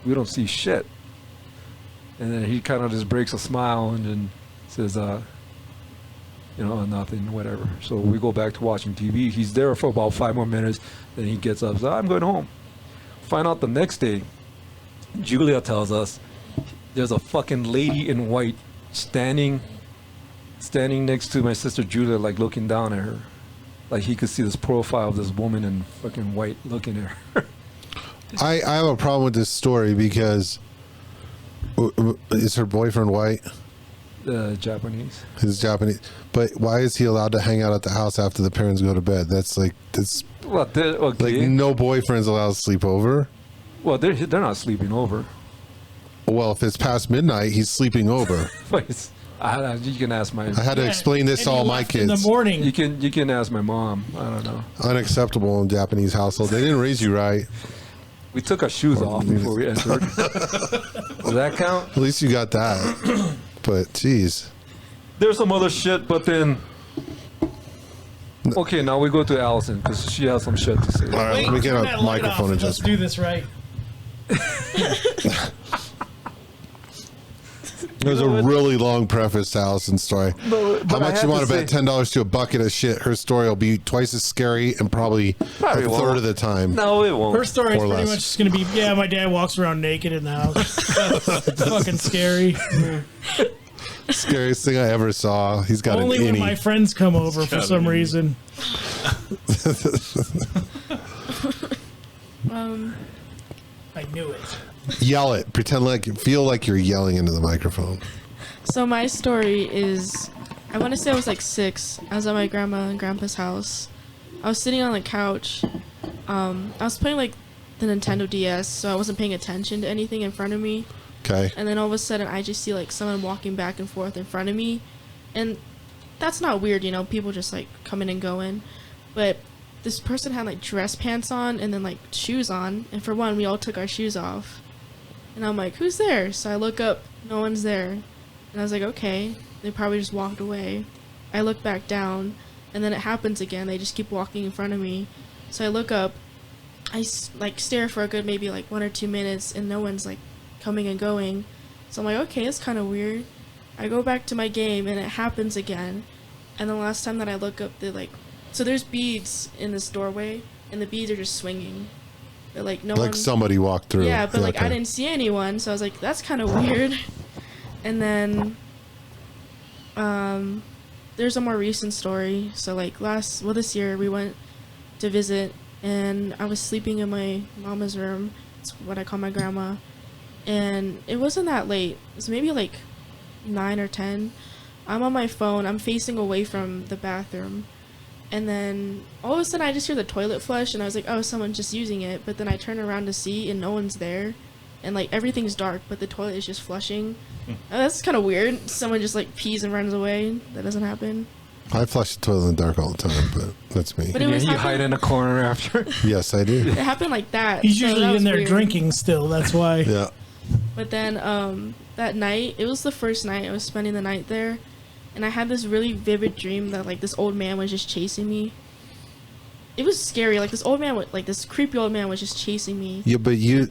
We don't see shit. And then he kind of just breaks a smile and then says, you know, nothing, whatever. So we go back to watching TV. He's there for about 5 more minutes. Then he gets up, says, "I'm going home." Find out the next day, Julia tells us there's a fucking lady in white standing next to my sister Julia, like looking down at her. Like he could see this profile of this woman in fucking white looking at her. I have a problem with this story because is her boyfriend white? Japanese. He's Japanese. But why is he allowed to hang out at the house after the parents go to bed? That's Well, okay. like no boyfriend's allowed to sleep over. Well, they're not sleeping over. Well, if it's past midnight, he's sleeping over. You can ask my. I had to explain this to all my kids. In the morning. You can ask my mom. I don't know. Unacceptable in Japanese household. They didn't raise you right. We took our shoes off before we entered. Does that count? At least you got that. But geez, There's some other shit, but then. Okay, now we go to Allison because she has some shit to say. all right, let me get turn a that light microphone off. Let's adjustment. do this right. There's a really long preface to Allison's story. But How I much have you want to to bet say- $10 to a bucket of shit? Her story will be twice as scary and probably a Probably third won't. of the time. No, it won't. Her story is Or pretty less. much just going to be, yeah, my dad walks around naked in the house. Fucking scary. Scariest thing I ever saw. He's got Only an when innie. my friends come over for got some an innie. reason. I knew it. Yell it. Feel like you're yelling into the microphone. So my story is, I want to say I was like 6. I was at my grandma and grandpa's house. I was sitting on the couch. I was playing like the Nintendo DS, so I wasn't paying attention to anything in front of me. Okay. And then all of a sudden, I just see like someone walking back and forth in front of me, and that's not weird, you know. People just like coming and going, but this person had like dress pants on and then like shoes on, and for one, we all took our shoes off, and I'm like, who's there? So I look up, no one's there, and I was like, okay, they probably just walked away. I look back down, and then it happens again. They just keep walking in front of me, so I look up, like stare for a good maybe like 1 or 2 minutes, and no one's like coming and going. So I'm like, okay, it's kind of weird. I go back to my game and it happens again. And the last time that I look up, they're like, so there's beads in this doorway and the beads are just swinging. They're like, no Like one. somebody walked through. Yeah, but like I okay. didn't see anyone, so I was like, that's kind of weird. And then there's a more recent story. So like this year we went to visit and I was sleeping in my mama's room. It's what I call my grandma. And it wasn't that late. It was maybe like 9 or 10. I'm on my phone. I'm facing away from the bathroom. And then all of a sudden I just hear the toilet flush and I was like, oh, someone's just using it. But then I turn around to see and no one's there. And like everything's dark, but the toilet is just flushing. That's kind of weird. Someone just like pees and runs away. That doesn't happen. I flush the toilet in the dark all the time, but that's me. But it Yeah, was you hide in a corner after. Yes, I do. it happened like that. He's so usually that was in there weird. drinking still. That's why. Yeah. But then that night, it was the first night I was spending the night there, and I had this really vivid dream that like this old man was just chasing me. It was scary. Like this old man, like this creepy old man was just chasing me. Yeah, but you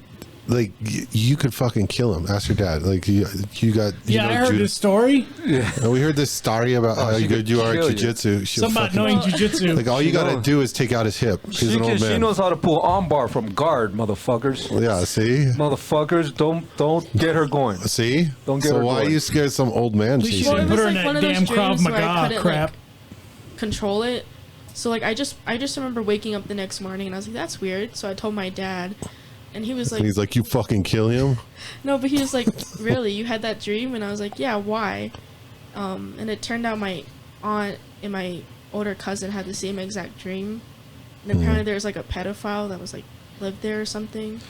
could fucking kill him. Ask your dad. Like you got. Yeah, I heard this story. And we heard this story about how she good could you are at kill you. jujitsu. She'll Something about fucking- knowing jujitsu. Like all you She gotta knows. do is take out his hip. He's an old man. She knows how to pull armbar from guard, motherfuckers. Yeah. See. Motherfuckers, don't get her going. See. Don't get so her why going. are you scared of some old man least she chasing Well, didn't it you? put was her in like that one of those damn Krav dreams where I Maga couldn't crap. like control it. So like I just remember waking up the next morning and I was like, that's weird. So I told my dad, and he was like, And he's like, you fucking kill him. no, but he was like, really, you had that dream? And I was like, yeah, why? And it turned out my aunt and my older cousin had the same exact dream. And apparently there was like a pedophile that was like lived there or something.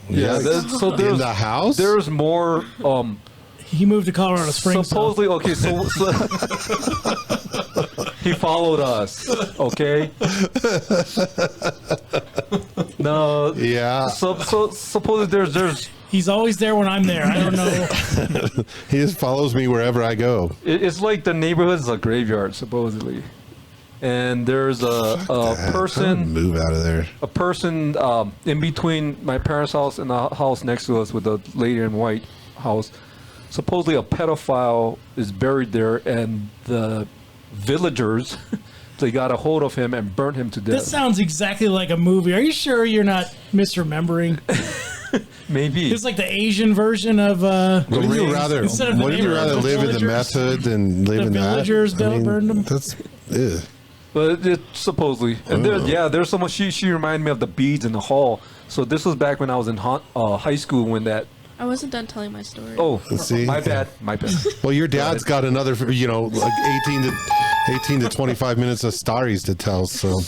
Yeah, so In there's the house. there's more He moved to Colorado Springs. though. supposedly okay, so he followed us, okay? No. Yeah. So supposedly there's He's always there when I'm there. I don't know. He just follows me wherever I go. it's like the neighborhood's a graveyard supposedly. And there's a I'll person move out of there. in between my parents' house and the house next to us with the lady in white house. Supposedly a pedophile is buried there, and the villagers they got a hold of him and burnt him to death. This sounds exactly like a movie. Are you sure you're not misremembering? Maybe It's like the Asian version of Wouldn't you rather? Instead of the Wouldn't you neighborhood, rather the live in the villagers- meth hood than live the in that? villagers burned them? That's. Ew. But it supposedly, and there's someone. She reminded me of the beads in the hall. So this was back when I was in high school when that. I wasn't done telling my story. Oh, See? my bad. Well, your dad's got another, like 18 to 25 minutes of stories to tell. So,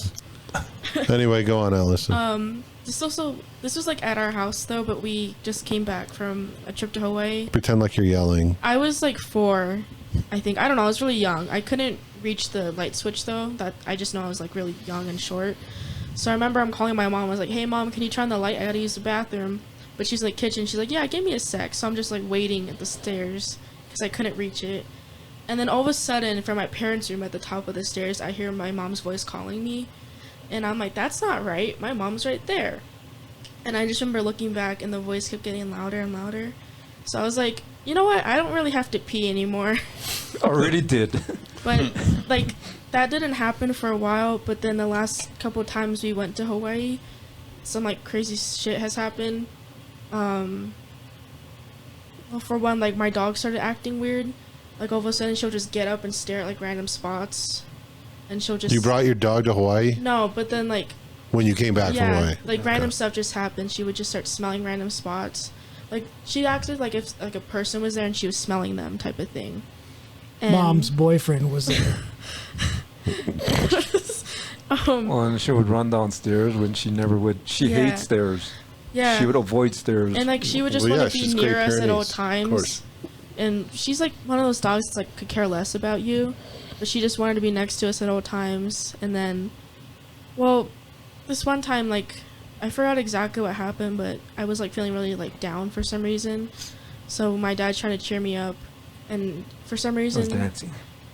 anyway, go on, Allison. This was like at our house though, but we just came back from a trip to Hawaii. Pretend like you're yelling. I was like 4, I think. I don't know. I was really young. I couldn't reach the light switch though. That I just know I was like really young and short. So I remember I'm calling my mom. I was like, "Hey mom, can you turn on the light? I gotta use the bathroom." But she's like kitchen. She's like, "Yeah, give me a sec." So I'm just like waiting at the stairs because I couldn't reach it. And then all of a sudden, from my parents' room at the top of the stairs, I hear my mom's voice calling me. And I'm like, that's not right. My mom's right there. And I just remember looking back and the voice kept getting louder and louder. So I was like, you know what? I don't really have to pee anymore. Already did. But like that didn't happen for a while. But then the last couple times we went to Hawaii, some like crazy shit has happened. Well, for one, like my dog started acting weird. Like all of a sudden she'll just get up and stare at like random spots. And she'll just... You brought your dog to Hawaii? No, but then like... When you came back from Hawaii? Like random stuff just happened. She would just start smelling random spots. Like she acted like if like a person was there and she was smelling them type of thing. And Mom's boyfriend was there. Well, and she would run downstairs when she never would. She hates stairs. Yeah. She would avoid stairs. And like she would just want to be near us at all times. And she's like one of those dogs that's like could care less about you. But she just wanted to be next to us at all times. And then, well, this one time, like, I forgot exactly what happened, but I was, like, feeling really, like, down for some reason. So my dad tried to cheer me up. And for some reason... I was dancing.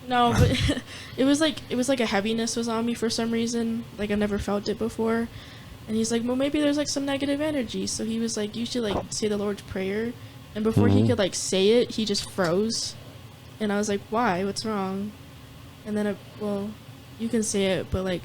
No, but it was like a heaviness was on me for some reason. Like, I've never felt it before. And he's like, well, maybe there's, like, some negative energy. So he was like, you should, like, say the Lord's Prayer. And before he could, like, say it, he just froze. And I was like, why? What's wrong? And then, well, you can say it, but like,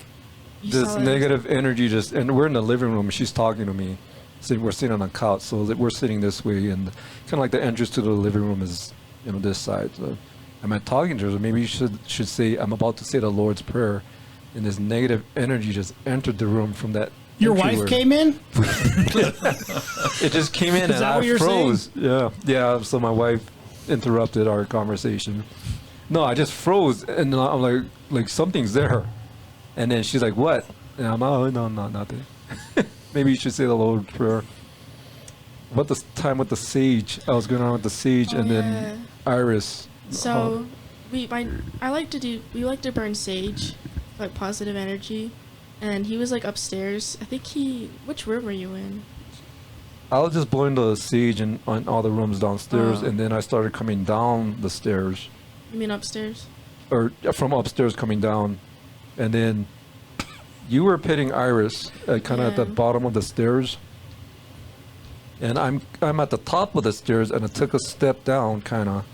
you this saw negative energy just, and we're in the living room. She's talking to me. So we're sitting on a couch, so that we're sitting this way, and kind of like the entrance to the living room is, this side. So am I talking to her? Maybe you should say, I'm about to say the Lord's Prayer, and this negative energy just entered the room from that. Your wife came in? It just came in, Is and that what I you're froze. Saying? Yeah. So my wife interrupted our conversation. No, I just froze, and I'm like something's there, and then she's like, "What?" And I'm, "Oh, no, nothing." Maybe you should say the Lord's Prayer. What the time with the sage? I was going on with the sage, and then Iris. So we like to burn sage, like positive energy, and he was like upstairs. I think which room were you in? I was just blowing the sage on all the rooms downstairs, and then I started coming down the stairs. You mean upstairs? Or from upstairs coming down, and then you were pitting Iris kind of at the bottom of the stairs, and I'm at the top of the stairs, and I took a step down, kind of,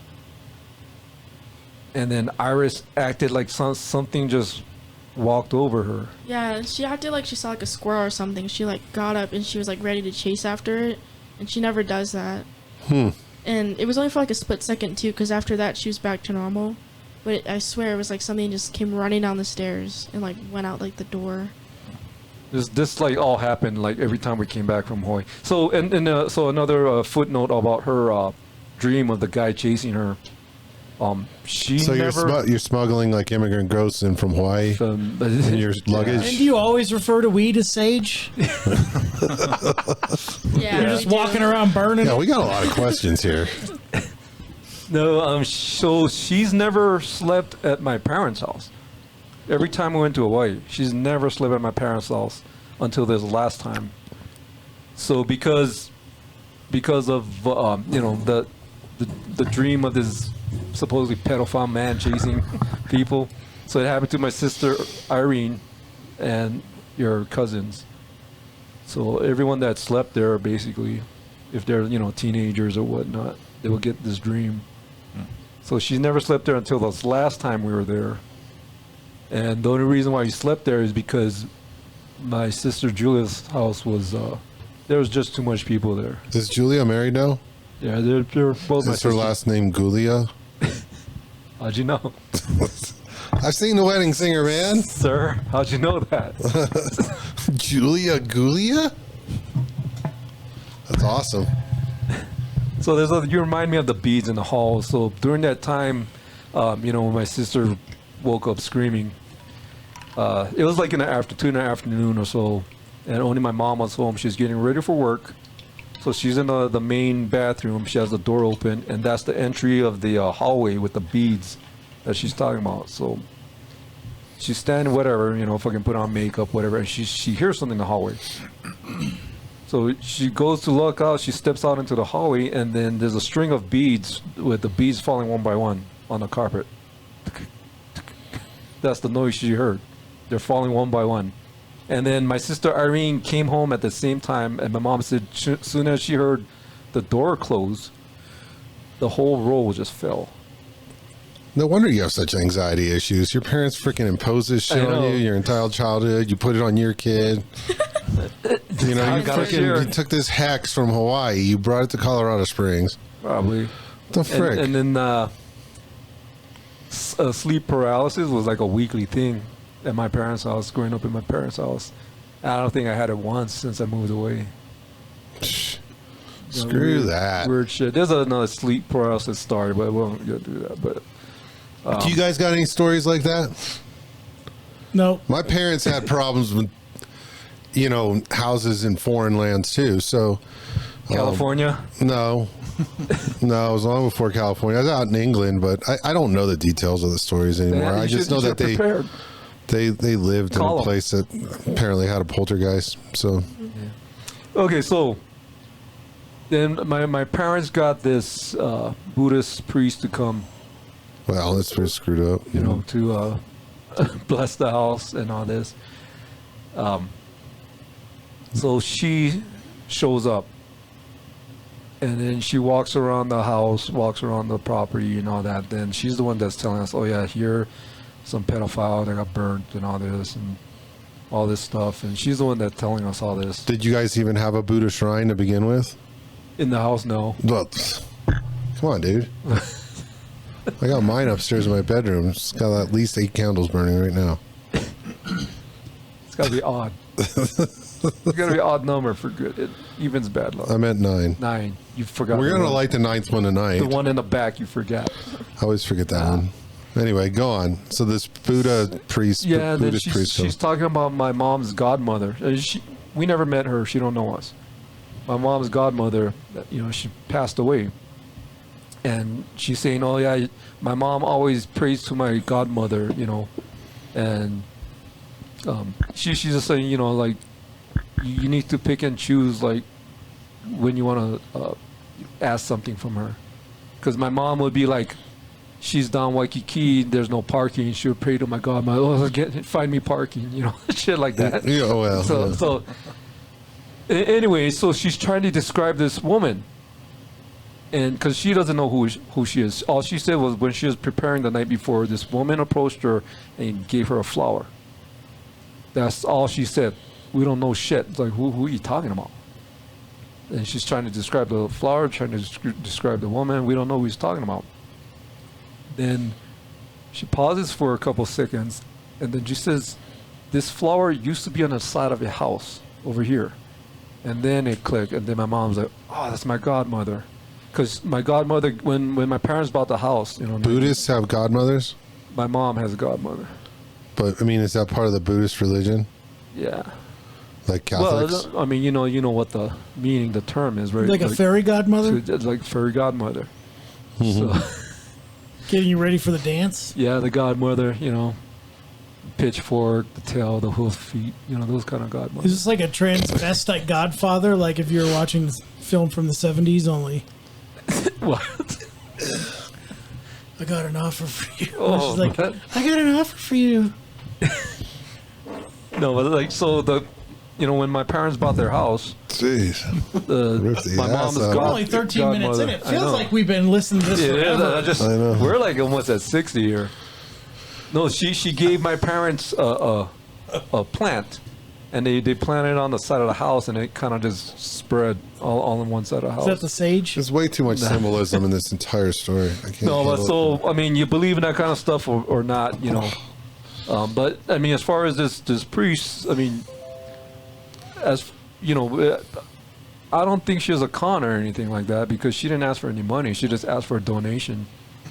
and then Iris acted like something just walked over her. Yeah, she acted like she saw like a squirrel or something. She like got up and she was like ready to chase after it, and she never does that. And it was only for like a split second too, because after that she was back to normal. But I swear it was like something just came running down the stairs and like went out like the door. This like all happened like every time we came back from Hawaii. So so another footnote about her dream of the guy chasing her. You're smuggling like immigrant ghosts in from Hawaii in your luggage. And do you always refer to weed as sage? Yeah, you're just walking around burning. Yeah, we got a lot of questions here. No, so she's never slept at my parents' house. Every time we went to Hawaii, she's never slept at my parents' house until this last time. So because of the dream of this supposedly pedophile man chasing people, so it happened to my sister Irene and your cousins. So everyone that slept there, basically, if they're teenagers or whatnot, they will get this dream. So she's never slept there until this last time we were there. And the only reason why you slept there is because my sister Julia's house was, there was just too much people there. Is Julia married now? Yeah, they're both my Is her last name Gulia? How'd you know? I've seen The Wedding Singer, man. Sir, how'd you know that? Julia Gulia? That's awesome. So you remind me of the beads in the hall. So during that time, when my sister woke up screaming, it was like in the 2 in the afternoon or so, and only my mom was home. She was getting ready for work. So she's in the main bathroom. She has the door open, and that's the entry of the hallway with the beads that she's talking about. So she's standing, whatever, fucking put on makeup, whatever, and she hears something in the hallway. So she goes to look out. She steps out into the hallway, and then there's a string of beads with the beads falling one by one on the carpet. That's the noise she heard. They're falling one by one. And then my sister Irene came home at the same time, and my mom said as soon as she heard the door close, the whole roll just fell. No wonder you have such anxiety issues. Your parents freaking impose this shit on you your entire childhood. You put it on your kid. You took this hex from Hawaii. You brought it to Colorado Springs. Probably. The frick? And then sleep paralysis was like a weekly thing at my parents' house, growing up in my parents' house. I don't think I had it once since I moved away. Screw that. Weird shit. There's another sleep paralysis story, but we won't go do that. But do you guys got any stories like that? No. My parents had problems with, houses in foreign lands too. So California? No. No, it was long before California. I was out in England, but I don't know the details of the stories anymore. I just know that they lived in a place that apparently had a poltergeist. So okay, so then my parents got this Buddhist priest to come. Well, that's pretty screwed up. To bless the house and all this. So she shows up. And then she walks around the house, walks around the property and all that. Then she's the one that's telling us, oh yeah, here, some pedophile that got burnt and all this and all this stuff. And she's the one that's telling us all this. Did you guys even have a Buddha shrine to begin with? In the house, no. Well, come on, dude. I got mine upstairs in my bedroom. It's got at least 8 candles burning right now. It's got to be odd. It's got to be an odd number for good. It evens bad luck. I meant 9. 9. You forgot. We're going to light the 9th one tonight. The one in the back you forgot. I always forget that one. Anyway, go on. So this Buddha priest, yeah, Buddhist then priest. She's talking about my mom's godmother. We never met her. She don't know us. My mom's godmother, she passed away. And she's saying, oh yeah, my mom always prays to my godmother, and she's just saying, like, you need to pick and choose, like, when you want to ask something from her. Because my mom would be like, she's down Waikiki, there's no parking. She would pray to my godmother, find me parking, shit like that. Yeah, well. So anyway, so she's trying to describe this woman. And because she doesn't know who she is. All she said was when she was preparing the night before, this woman approached her and gave her a flower. That's all she said. We don't know shit. It's like, who are you talking about? And she's trying to describe the flower, trying to describe the woman. We don't know who he's talking about. Then she pauses for a couple seconds, and then she says, this flower used to be on the side of a house over here. And then it clicked, and then my mom's like, oh, that's my godmother. Because my godmother, when my parents bought the house, Buddhists have godmothers? My mom has a godmother. But, I mean, is that part of the Buddhist religion? Yeah. Like Catholics? Well, I mean, you know what the meaning, the term is, right? Like a fairy godmother? It's like fairy godmother. Mm-hmm. So, getting you ready for the dance? Yeah, the godmother, pitchfork, the tail, the hoof feet, those kind of godmothers. Is this like a transvestite godfather, like if you were watching this film from the 70s only? What? I got an offer for you. Oh, she's like, I got an offer for you. No, but like, so when my parents bought their house, jeez, my mom's We're only 13 minutes in. It feels like we've been listening to this forever. I know. We're like almost at 60 here. No, she gave my parents a plant and they planted it on the side of the house, and it kind of just spread all in one side of the house. Is that the sage? There's way too much symbolism in this entire story. I can't No, but handle it. so I mean, you believe in that kind of stuff or not, you know? But I mean, as far as this priest, I mean, as you know, I don't think she was a con or anything like that because she didn't ask for any money. She just asked for a donation.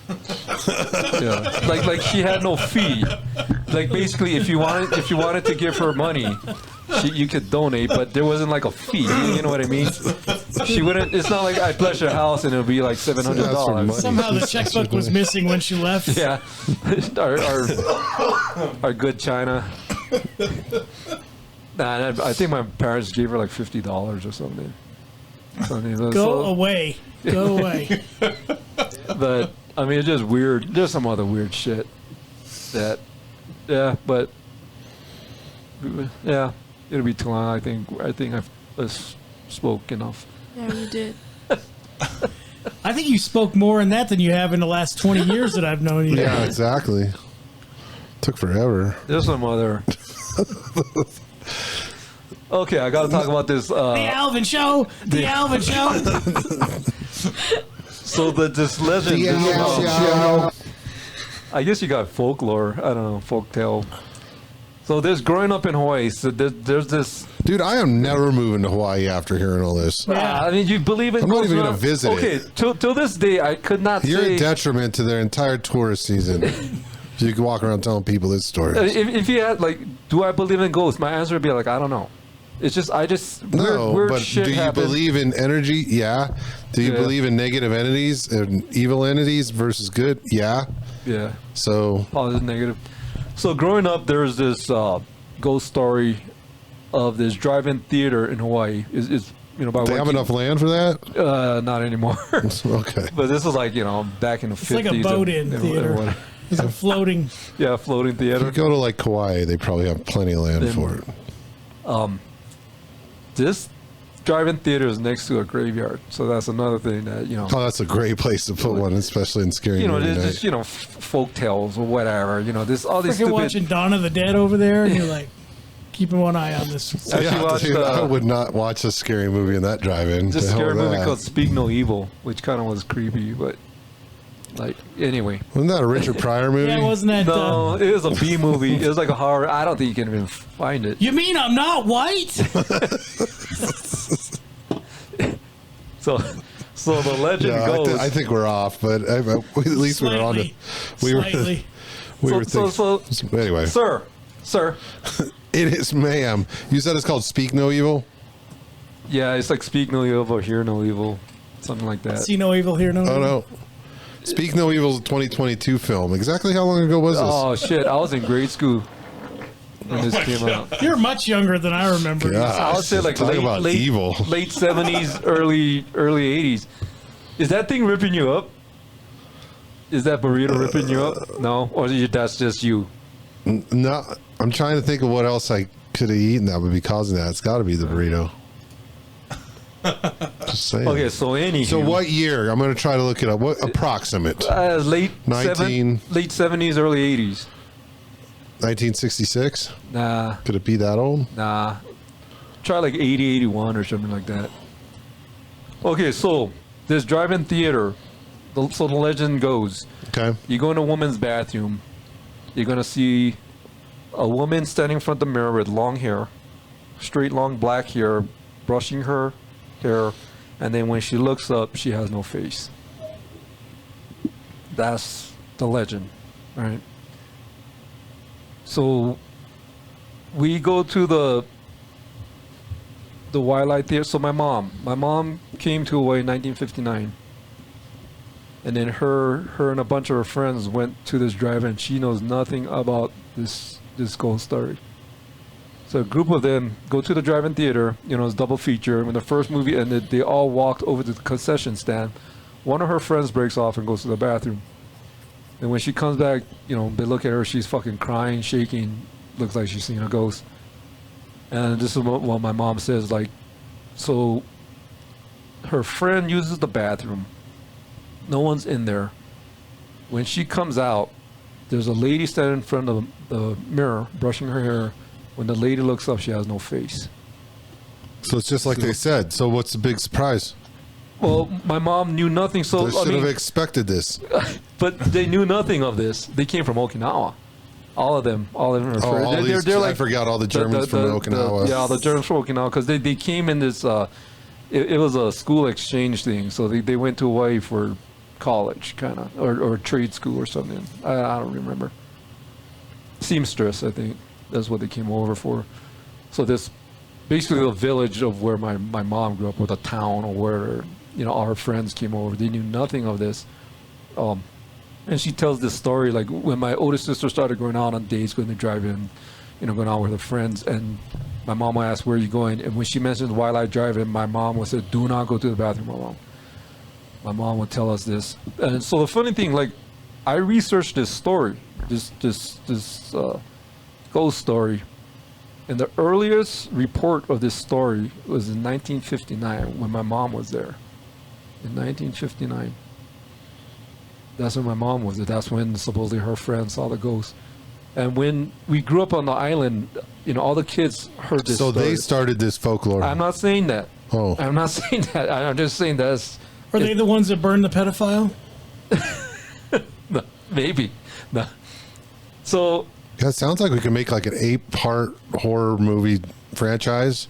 Yeah, like she had no fee. Like basically, if you wanted to give her money, you could donate, but there wasn't like a fee. You know what I mean? She wouldn't. It's not like I bless your house and it'll be like $700. Somehow the checkbook was missing when she left. Yeah, our good China. Nah, I think my parents gave her like $50 or something. Go away. Go away. But I mean, it's just weird. There's some other weird shit that, yeah, but yeah, it'll be too long. I think I've spoke enough. Yeah, you did. I think you spoke more in that than you have in the last 20 years that I've known you. Yeah, exactly. Took forever. There's some other. Okay, I gotta talk about this. The Alvin Show. The Alvin Show. So this legend. I guess you got folklore. I don't know, folktale. So there's growing up in Hawaii. So there's this. Dude, I am never moving to Hawaui after hearing all this. Yeah. I mean, you believe in. I'm not ghosts even now? gonna visit Okay, it. till this day, I could not You're say. a detriment to their entire tourist season. If you can walk around telling people this story. If you had like, do I believe in ghosts? My answer would be like, I don't know. It's just No, weird but shit do you happens. believe in energy? Yeah. Do you Yeah. believe in negative entities and evil entities versus good? Yeah. Yeah, So positive, negative. So growing up, there's this ghost story of this drive-in theater in Hawaii. Is you know by they have Waikiki. enough land for that? Not anymore. Okay. But this is like back in the 50s. It's like a boat-in theater. whatever. It's a floating. Yeah, floating If you theater. go to like Kauai, they probably have plenty of land for it. This drive-in theater is next to a graveyard, so that's another thing that Oh, that's a great place to put one, especially in scary movie there's night. just folk tales or whatever. This all these Freaking stupid. watching Dawn of the Dead over there, and you're like, keeping one eye on this. Actually Yeah, watched, dude, I would not watch a scary movie in that drive-in. This The hell scary with movie that. called Speak No Evil, which kind of was creepy, but like anyway. Wasn't that a Richard Pryor movie? Yeah, wasn't that? No, it was a B movie. It was like a horror. I don't think you can even find it. You mean I'm not white? So the legend Yeah, goes. I think we're off, but at least we were on Slightly. the. We were. Slightly. We were so anyway, sir, it is, ma'am. You said it's called Speak No Evil. yeah, it's like Speak No Evil, Hear No Evil, something like that. See no evil, hear no evil. Oh no. Speak No Evil is a 2022 film. Exactly how long ago was this? Oh shit! I was in grade school when this came out. You're much younger than I remember. God. I would say like Talk about evil. late 70s, early 80s. Is that thing ripping you up? Is that burrito ripping you up? No, or that's just you? No, I'm trying to think of what else I could have eaten that would be causing that. It's got to be the burrito. Just saying. Okay, so anywho. So what year? I'm going to try to look it up. What approximate? Late 19 late 70s, early 80s. 1966? Nah, Could it be that old? nah. Try like 80, 81 or something like that. Okay, so this drive-in theater. So the legend goes, Okay. you go in a woman's bathroom, you're going to see a woman standing in front of the mirror with long hair, straight long black hair, brushing her hair, and then when she looks up, she has no face. That's the legend, right? So we go to the Wildlife Theater. So my mom came to Hawaii in 1959. And then her and a bunch of her friends went to this drive-in. She knows nothing about this ghost story. So a group of them go to the drive-in theater. It's double feature. When the first movie ended, they all walked over to the concession stand. One of her friends breaks off and goes to the bathroom. And when she comes back, they look at her. She's fucking crying, shaking. Looks like she's seen a ghost. And this is what my mom says. Like, so her friend uses the bathroom. No one's in there. When she comes out, there's a lady standing in front of the mirror, brushing her hair, When the lady looks up, she has no face. So it's just like they said. So what's the big surprise? Well, my mom knew nothing, so They should have expected this. but they knew nothing of this. They came from Okinawa. All of them. I forgot all the Germans from Okinawa. Yeah, the Germans from Okinawa, because they came in this. It was a school exchange thing, so they went to Hawaii for college, kind of, or trade school or something. I don't remember. Seamstress, I think, that's what they came over for. So this, basically, the village of where my mom grew up, or the town, or where our friends came over. They knew nothing of this. And she tells this story, like when my oldest sister started going out on dates, going to drive in, going out with her friends, and my mom would ask, "Where are you going?" And when she mentioned Wildlife Drive-In, my mom would say, "Do not go to the bathroom alone." My mom would tell us this. And so the funny thing, like, I researched this story, this ghost story, and the earliest report of this story was in 1959 when my mom was there. In 1959. That's when my mom was there. That's when supposedly her friend saw the ghost. And when we grew up on the island, all the kids heard this So story. they started this folklore. I'm not saying that. Oh. I'm not saying that. I'm just saying that's... Are they the ones that burned the pedophile? No, maybe. No. So... Yeah, it sounds like we could make like an 8-part horror movie franchise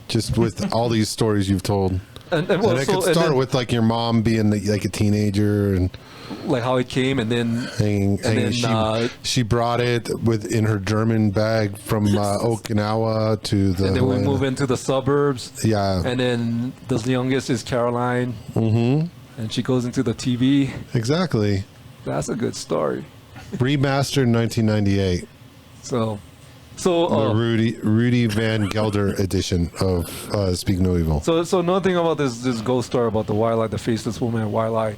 just with all these stories you've told. And it could start with like your mom being like a teenager and like how it came, and then she brought it in her German bag from Okinawa to the. And then we move into the suburbs. Yeah. And then the youngest is Caroline. Mm-hmm. And she goes into the TV. Exactly. That's a good story. Remastered in 1998. So the Rudy Van Gelder edition of Speak No Evil. So nothing about this ghost story about the wildlife, the faceless woman and wildlife.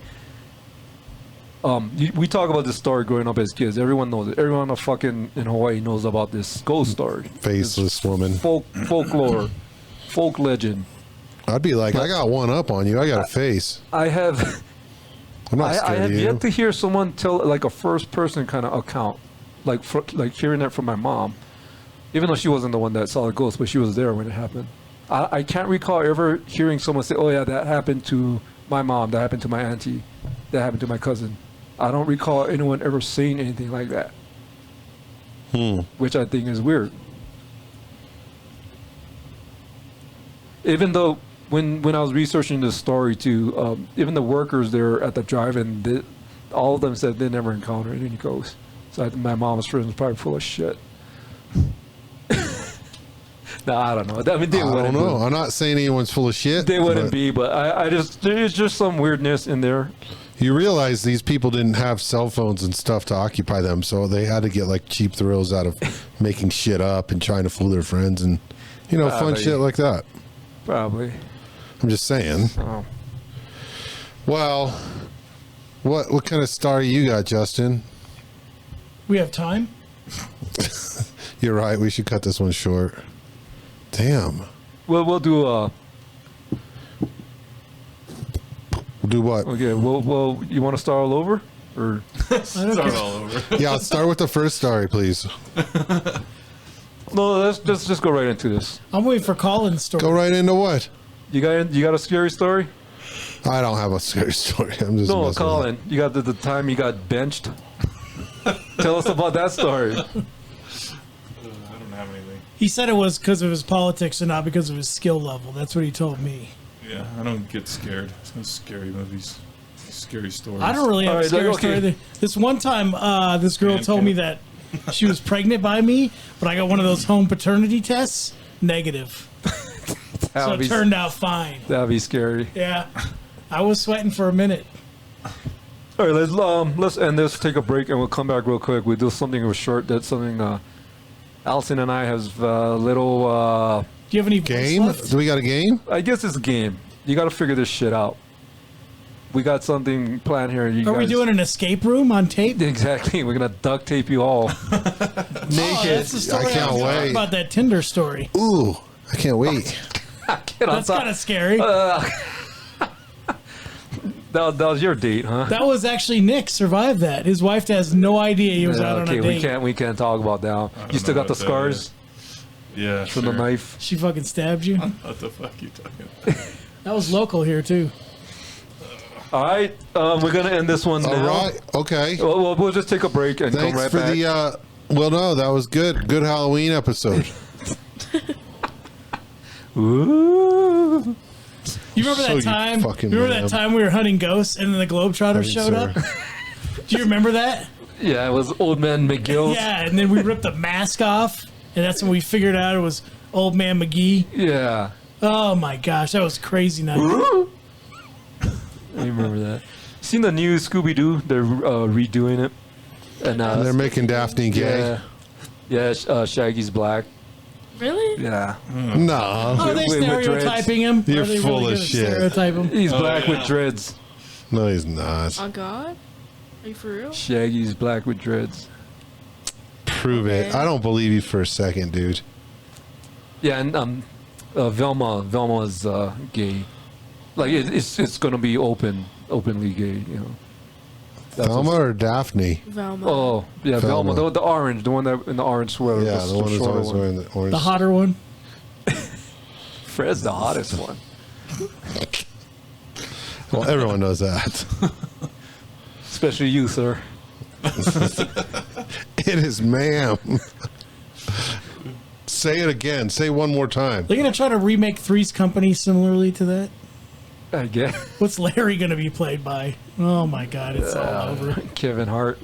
We talk about this story growing up as kids. Everyone knows it. Everyone in Hawaii knows about this ghost story. Faceless woman. Folklore, folk legend. I'd be like, I got one up on you. I got a face. I have. I'm not scared I have of you. yet to hear someone tell like a first person kind of account, like hearing that from my mom. Even though she wasn't the one that saw the ghost, but she was there when it happened. I can't recall ever hearing someone say, "Oh yeah, that happened to my mom, that happened to my auntie, that happened to my cousin." I don't recall anyone ever saying anything like that. Which I think is weird. Even though when I was researching this story too, even the workers there at the drive-in, all of them said they never encountered any ghosts. So I think my mom's friend was probably full of shit. No, I don't know. I mean, they wouldn't. I don't know. I'm not saying anyone's full of shit. They wouldn't be, but I just, there's just some weirdness in there. You realize these people didn't have cell phones and stuff to occupy them, so they had to get like cheap thrills out of making shit up and trying to fool their friends and, fun shit like that. Probably. I'm just saying. Oh. Well, what kind of story you got, Justin? We have time? You're right. We should cut this one short. Damn. Well, we'll do We'll do what? Okay. Well, you want to start all over, or Start all over. Yeah, let's start with the first story, please. no? Let's just go right into this. I'm waiting for Colin's story. Go right into what? You got a scary story? I don't have a scary story. I'm just No, messing Colin. You got the time you got benched. Tell us about that story. I don't have anything. He said it was because of his politics and not because of his skill level. That's what he told me. Yeah, I don't get scared. There's no scary movies. Scary stories. I don't really have a scary story. This one time, this girl told me that she was pregnant by me, but I got one of those home paternity tests. Negative. So it turned out fine. That'd be scary. Yeah. I was sweating for a minute. All right, let's end this, take a break, and we'll come back real quick. We'll do something short. That's something Allison and I have a little... Do you have any game? Do we got a game? I guess it's a game. You got to figure this shit out. We got something planned here. Are we doing an escape room on tape? Exactly. We're going to duct tape you all. Naked. Oh, that's the story I can't wait. about that Tinder story. Ooh, I can't wait. That's kind of scary. That was your date, huh? That was actually Nick survived that. His wife has no idea he was out on a date. We can't talk about that. You still got the scars? Yeah, from the knife. She fucking stabbed you. What the fuck you talking about? That was local here too. All right, we're gonna end this one now. All right. Okay. We'll just take a break and Thanks come right for back. the. Well, no, that was good. Good Halloween episode. Ooh. You remember So that time? you fucking Remember man. that time we were hunting ghosts and then the Globetrotters showed up? Do you remember that? Yeah, it was Old Man McGill. Yeah, and then we ripped the mask off, and that's when we figured out it was Old Man McGee. Yeah. Oh my gosh, that was crazy night. I remember that. Seen the new Scooby Doo? They're redoing it, and They're making Daphne gay. Shaggy's black. Really? Yeah, No. Are they With stereotyping him? You're Are they full really of gonna shit. Stereotype him? he's black yeah. with dreads. No, he's not. Oh God? Are you for real? Shaggy's black with dreads. Prove it. I don't believe you for a second, dude. Yeah, and Velma's gay. Like it's gonna be openly gay. You know. That's Velma what's- or Daphne? Velma. Oh yeah, Velma. Velma, the orange, the one that in the orange sweater. Yeah, the one that's shorter always wearing the orange. The hotter one? Fred's the hottest one. Well, everyone knows that. Especially you, sir. It is, ma'am. Say it again. Say one more time. They're gonna try to remake Three's Company similarly to that. I guess. What's Larry gonna be played by? Oh my God, it's all over. Kevin Hart.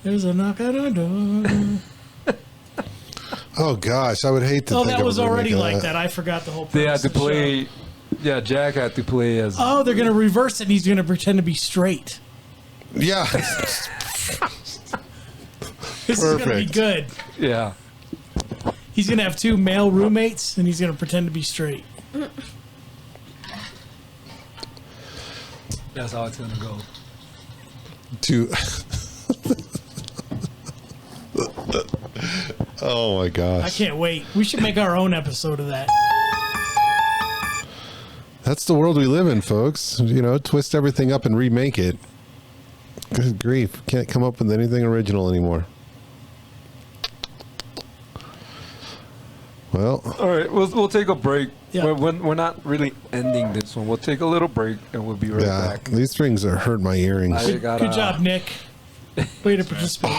There's a knock on our door. Oh gosh, I would hate to. Oh, think that of was a remake already of like that. I forgot the whole. They had premise to of the show. play. Yeah, Jack had to play as. Oh, they're gonna reverse it. And he's gonna pretend to be straight. Yeah. This is gonna be Perfect. good. Yeah. He's gonna have two male roommates, and he's gonna pretend to be straight. That's how it's gonna go. To. Oh my gosh. I can't wait. We should make our own episode of that. That's the world we live in, folks. You know, twist everything up and remake it. Good grief. Can't come up with anything original anymore. Well, All right, we'll take a break. Yeah. We're not really ending this one. We'll take a little break and we'll be right yeah, back. these things are hurting my earrings. I gotta- Good job, Nick. Way to participate.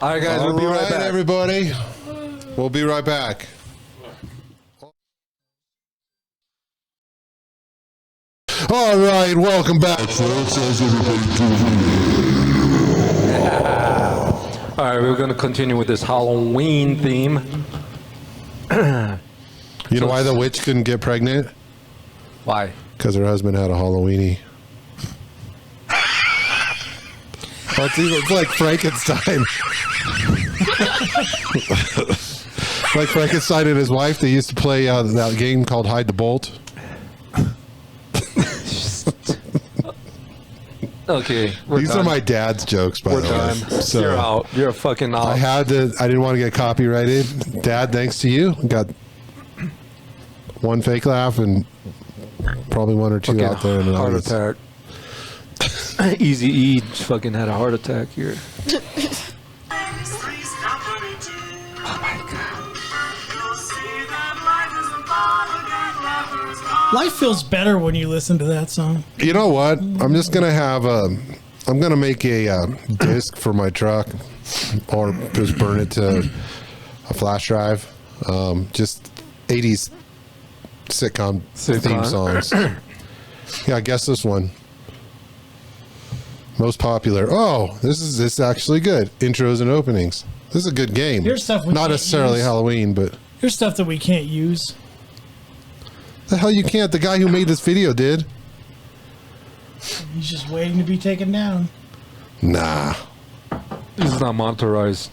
All right, guys, we'll be right back. everybody. We'll be right back. All right, welcome back, folks. How's everybody doing? All right, we're gonna continue with this Halloween theme. You know why the witch couldn't get pregnant? Why? Because her husband had a Halloweenie. Well, it's like Frankenstein. Like Frankenstein and his wife, they used to play that game called Hide the Bolt. Okay, we're These done. are my dad's jokes, by We're the done. way. So You're out. You're fucking out. I didn't want to get copyrighted. Dad, thanks to you, got one fake laugh and probably one or two Fucking out there in the heart audience. attack. Easy E fucking had a heart attack here. Life feels better when you listen to that song. You know what? I'm just gonna have I'm gonna make a disc for my truck, or just burn it to a flash drive. Just 80s sitcom theme songs. Yeah, I guess this one. Most popular. Oh, this is actually good. Intros and openings. This is a good game. Here's stuff we Not can't necessarily use. Halloween, but Here's stuff that we can't use. the hell you can't. The guy who made this video did. He's just waiting to be taken down. Nah. This is not monitorized.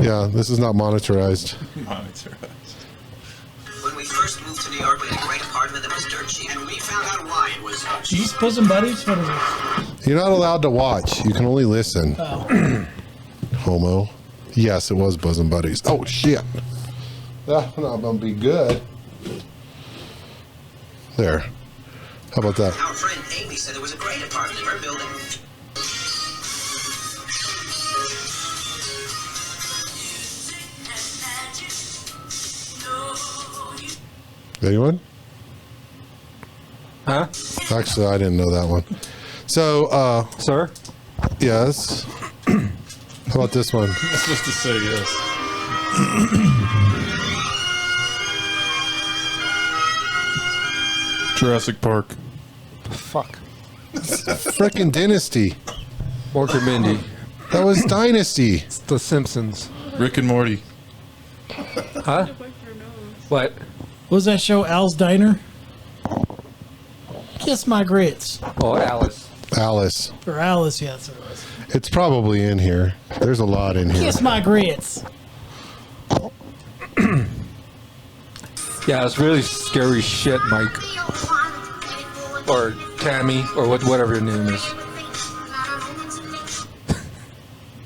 Yeah, this is not monitorized. Monitor. When we first moved to New York, we had a great apartment that was dirt cheap. And we found out why it was cheap. These bosom buddies? What is it? You're not allowed to watch. You can only listen. Oh. Homo. Yes, it was bosom buddies. Oh shit. That's not gonna be good. There. How about that? Our friend Amy said there was a great apartment in her building. Anyone? Huh? Actually, I didn't know that one. So, Sir? yes. How about this one? I'm supposed to say yes. Jurassic Park. Fuck. Frickin' Dynasty. Mork and Mindy. That was Dynasty. It's The Simpsons. Rick and Morty. Huh? What? What was that show, Al's Diner? Kiss My Grits. Oh, Alice. Alice. Or Alice, yeah, that's what it was. It's probably in here. There's a lot in here. Kiss My Grits. Yeah, it's really scary shit, Mike. Or Tammy, or whatever your name is.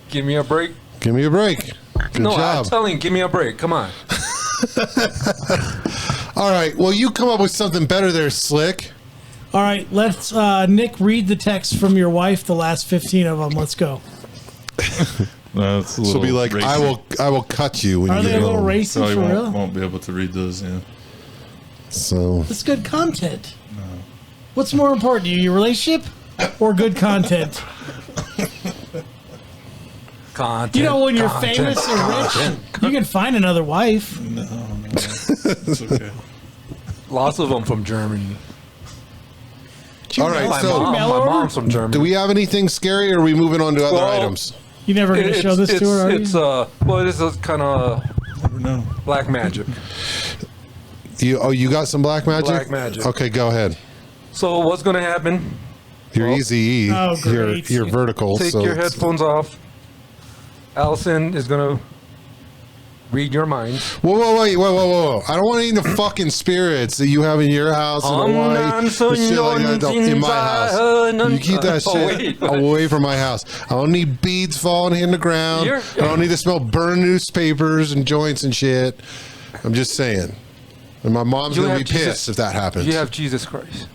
Give me a break. Give me a break. Good No, I'm job. telling you, give me a break. Come on. All right. Well, you come up with something better there, Slick. All right, let's, Nick, read the text from your wife, the last 15 of them. Let's go. It's a little She'll be like, racy. I will cut you when Are you they get a little home. racy Probably for real? won't be able to read those. Yeah. So It's good content. What's more important to you, your relationship or good content? Content. You know, when you're content, famous and content. rich, you can find another wife. No. It's okay. Lots of them from Germany. all right. My, So my mom's from Germany. do we have anything scary, or are we moving on to other Well, items? You never going to show this to her, are you? It's well, this is kind of Never know. black magic. You got some black magic? Black magic. Okay, go ahead. So what's going to happen? You're Well, easy E. Oh, You're great. vertical. Take so your it's- headphones off. Allison is going to read your mind. Whoa! I don't want any of the fucking spirits that you have in your house and the wife, the shit like that don't- in my house. You keep that Oh, shit wait. away from my house. I don't need beads falling in the ground. You're- I don't need to smell burned newspapers and joints and shit. I'm just saying. And my mom's You gonna be have Jesus- pissed if that happens. You have Jesus Christ.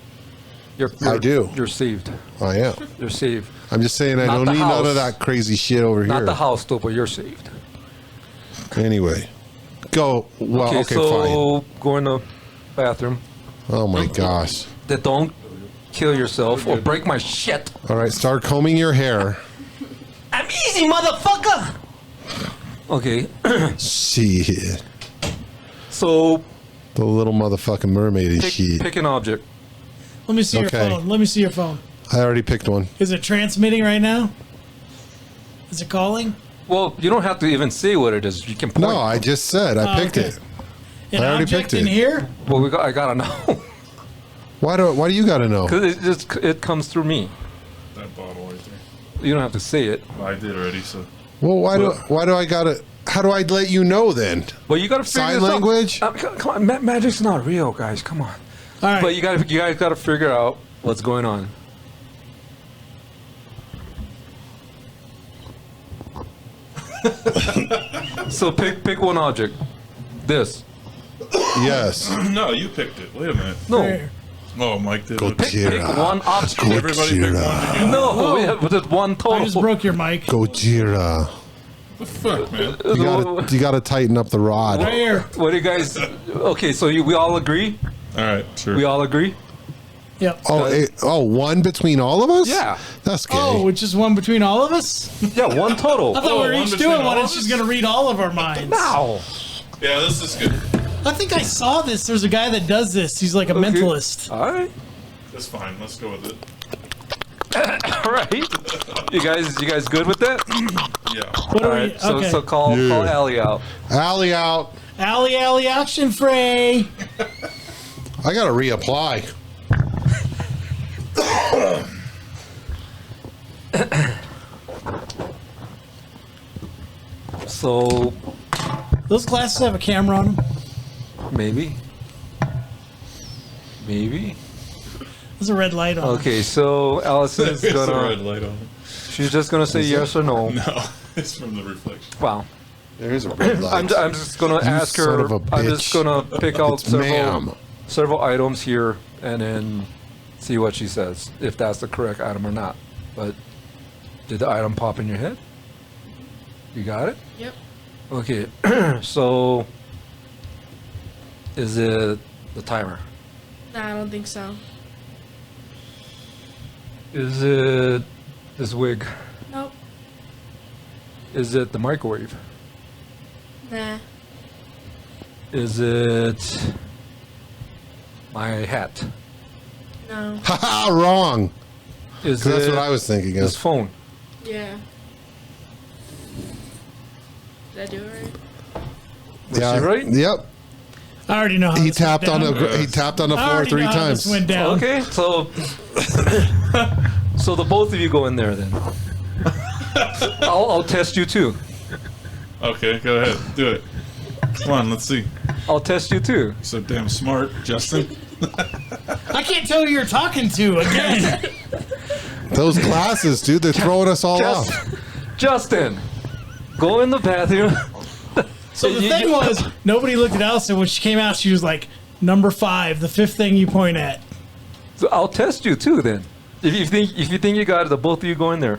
I do. You're saved. I am. You're saved. I'm just saying I Not don't the need none house. of that crazy shit over Not here. the house, though, but you're saved. Anyway, go. Well, okay, fine. so go in the bathroom. Oh my gosh. That don't kill yourself or break my shit. All right, start combing your hair. I'm easy, motherfucker. Okay. Shit. So The little motherfucking mermaid is shit. pick an object. Let me see your Okay. phone. Let me see your phone. I already picked one. Is it transmitting right now? Is it calling? Well, you don't have to even say what it is. You can point. No, I just said I picked okay. it. An I already object picked in it. here? Well, I gotta know Why do you got to know? because it comes through me. That bottle right there. You don't have to say it. I did already. So Well, why do I got to? How do I let you know then? Well, you gotta figure Sign this out. language? Come on, magic's not real, guys. Come on. All right. But you guys gotta figure out what's going on. So pick one object. This. Yes. no, you picked it. Wait a minute. No. Here. Oh, Mike did. it. Pick one object. Everybody picked one. Did you? No, we have just one I total. just broke your mic. Gojira. The fuck, man. You gotta tighten up the rod. Right here. What do you guys? Okay, so we all agree. All right, sure. We all agree. Yep. One between all of us? Yeah. That's gay. Oh, which is one between all of us? Yeah, one total. I thought we were one each between doing all one and of she's us? going to read all of our minds. Now. Yeah, this is good. I think I saw this. There's a guy that does this. He's like a mentalist. All right. That's fine. Let's go with it. All right. You guys good with that? Yeah. What All are we? right. So Okay. so call Allie out. Alley out. Alley, action fray. I gotta reapply. So Those glasses have a camera on them. maybe. There's a red light on them. Okay, so Allison's There's a red gonna. light on. She's just gonna say yes or no. No, it's from the reflection. Wow. There is a red light. I'm just gonna ask son her. of a I'm just bitch. gonna pick out It's ma'am. several items here and then see what she says if that's the correct item or not. But did the item pop in your head? You got it? Yep. Okay. So is it The timer. Nah, I don't think so. Is it this wig? Nope. Is it the microwave? Nah. Is it my hat? No. Haha, wrong. Is That's it what I was thinking this of. phone? Yeah. Did I do it right? Was she right? Yep. I already know how He this went tapped on down. the I floor already 3 know how times. this went down. Okay, so so the both of you go in there then. I'll test you too. Okay, go ahead. Do it. Come on, let's see. I'll test you too. You're so damn smart, Justin. I can't tell who you're talking to again. Those glasses, dude, they're throwing us all off. Justin, go in the bathroom. So the thing was, nobody looked at Allison when she came out. She was like, "Number 5, the 5th thing you point at." So I'll test you too then. If you think you got it, the both of you go in there,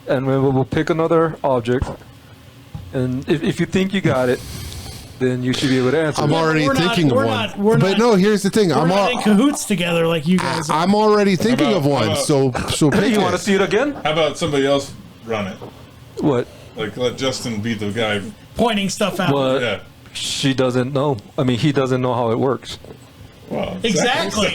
and we'll pick another object. And if you think you got it, then you should be able to answer. I'm it. already we're not- thinking of we're one. not- we're But not- no, here's the thing. We're I'm not in cahoots together like you guys are. I'm already thinking How of about- one. how So pick You want to it. see it again? How about somebody else run it? What? Like, let Justin be the guy. Pointing stuff out. What? Yeah. She doesn't know. I mean, he doesn't know how it works. Well, Exactly.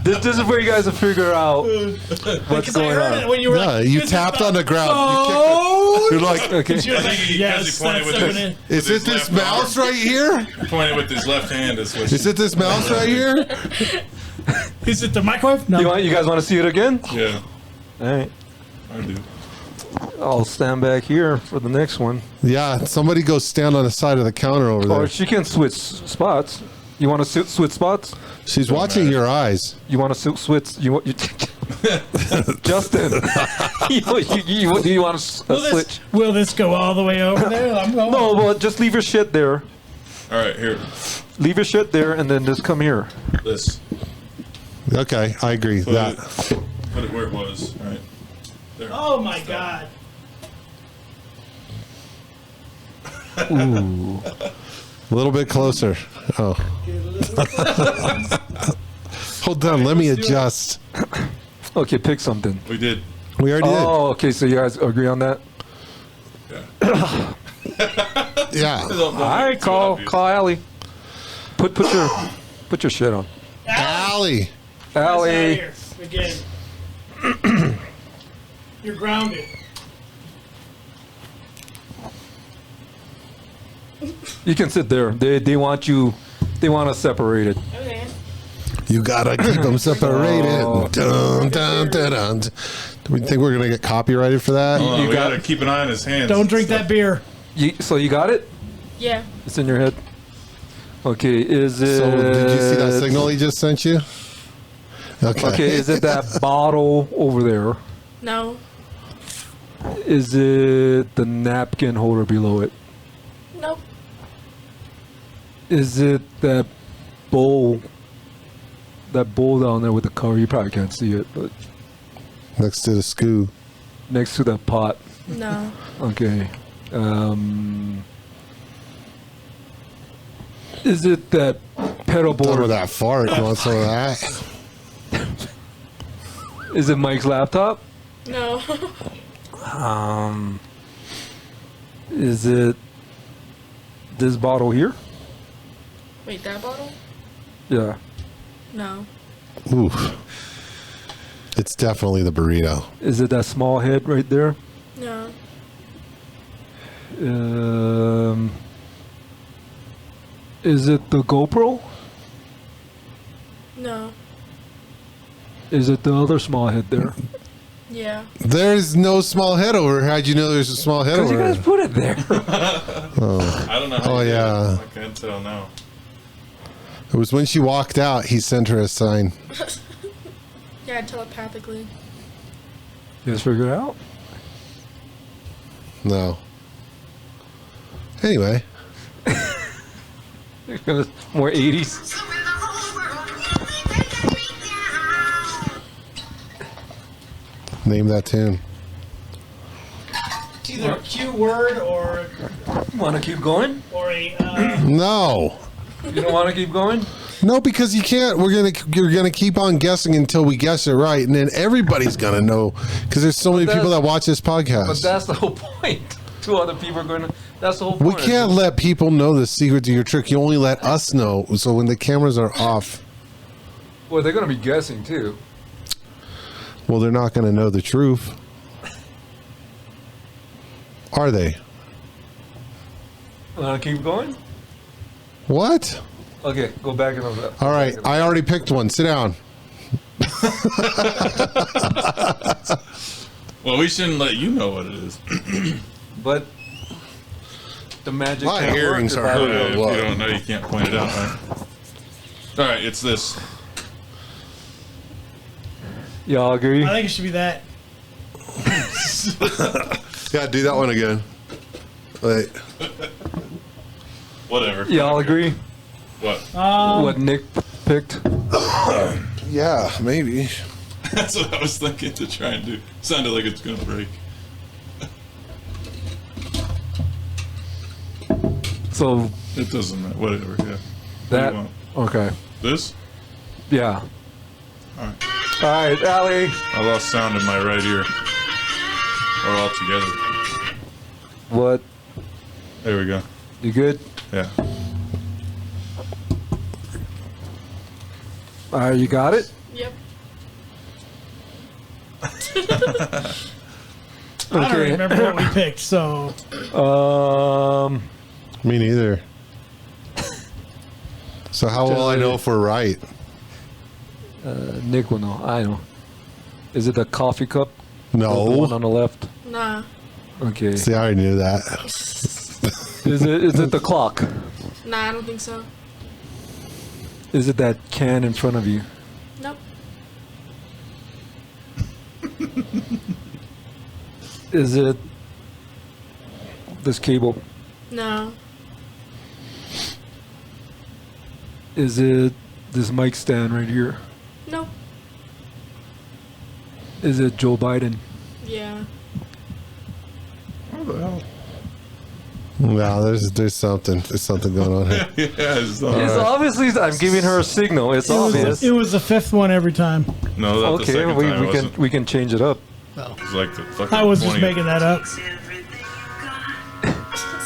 This is where you guys will figure out what's Because I going heard it on. when you were Yeah, like, you "This is tapped the on the ground. phone." You're like, Okay. She was like, Because he yes, pointed that's with doing his- it. is it his this left mouse arm. right here? Pointing with his left hand is what. Is it this mouse right here? Is it the microwave? No. You guys want to see it again? Yeah, All right. I do. I'll stand back here for the next one. Yeah, somebody go stand on the side of the counter over Or there. she can switch spots. You want to switch spots? She's watching matter. your eyes. You want to switch? You Justin? Do you want to switch? Will this go all the way over there? I'm going. No, well, just leave your shit there. All right, here. Leave your shit there, and then just come here. This. Okay, I agree. Put That. put it where it was. All right. There. Oh my god. Ooh. A little bit closer. Oh. Hold on, let me adjust. Okay, pick something. We did. We already Oh, okay. So you guys agree on that? Yeah. did. Yeah. Don't All right, make it too call obvious. Allie. Put your shit on. Allie. Allie. Get us out of here again. You're grounded. You can sit there. They want you. They want us separated. Okay. You gotta keep them separated. Oh. Dun, dun, dun, dun. Do we think we're gonna get copyrighted for that? Hold on, You we got- gotta keep an eye on his hands. Don't drink that beer. So you got it? Yeah. It's in your head. Okay. Is it? So did you see that signal he just sent you? Okay. Okay. Is it that bottle over there? No. Is it the napkin holder below it? Nope. Is it that bowl? That bowl down there with the cover? You probably can't see it, but Next to the scoo. next to that pot. No. Okay. Is it that pedal Done with board? that fart. You want some of that? Is it Mike's laptop? No. Is it this bottle here? Wait, that bottle? Yeah. No. Oof. It's definitely the burrito. Is it that small head right there? No. Is it the GoPro? No. Is it the other small head there? Yeah. There's no small head over here. How'd you know there's a small head Because over you guys here? put it there. I don't know. How Oh, you did it. yeah. I can't tell now. It was when she walked out, he sent her a sign. Yeah, telepathically. You guys figure it out? No. Anyway, More 80s. name that tune. It's either a cue word or Want to keep going? a No. You don't want to keep going? No, because you can't. You're gonna keep on guessing until we guess it right, and then everybody's gonna know because there's so many people that watch this podcast. But that's the whole point. Two other people are going to. That's the whole We point. can't let people know the secret to your trick. You only let us know. So when the cameras are off, Well, they're going to be guessing too. well, they're not going to know the truth. Are they? Want to keep going? What? Okay, go back and over. All right, I already picked one. Sit down. Well, we shouldn't let you know what it is. But the magic. My can't earrings work are if I don't hurting. know. If you don't know, you can't point it out, right? All right, it's this. Y'all agree? I think it should be that. Yeah, do that one again. Wait. Whatever. Y'all agree? What? What Nick picked? Yeah, maybe. That's what I was thinking to try and do. Sounded like it's gonna break. So It doesn't matter. Whatever. Yeah. that. What do you want? Okay. This? Yeah. All right. All right, Allie. I lost sound in my right ear. Or all together. What? There we go. You good? Yeah. All right, you got it. Yep. I don't remember what we picked, so Me neither. So how will I know if we're right? Nick will know. I know. Is it the coffee cup? The one No. on the left. Nah. Okay. See, I already knew that. Is it the clock? Nah, I don't think so. Is it that can in front of you? Nope. Is it this cable? No. Is it this mic stand right here? Nope. Is it Joe Biden? Yeah. What the hell? No, there's something going on here. Yeah, it's It's obviously. I'm giving her a signal. It's obvious. it was the fifth one every time. No, that's the Okay, second time. It we can change it up. was like the fucking I was just 20th. making that up.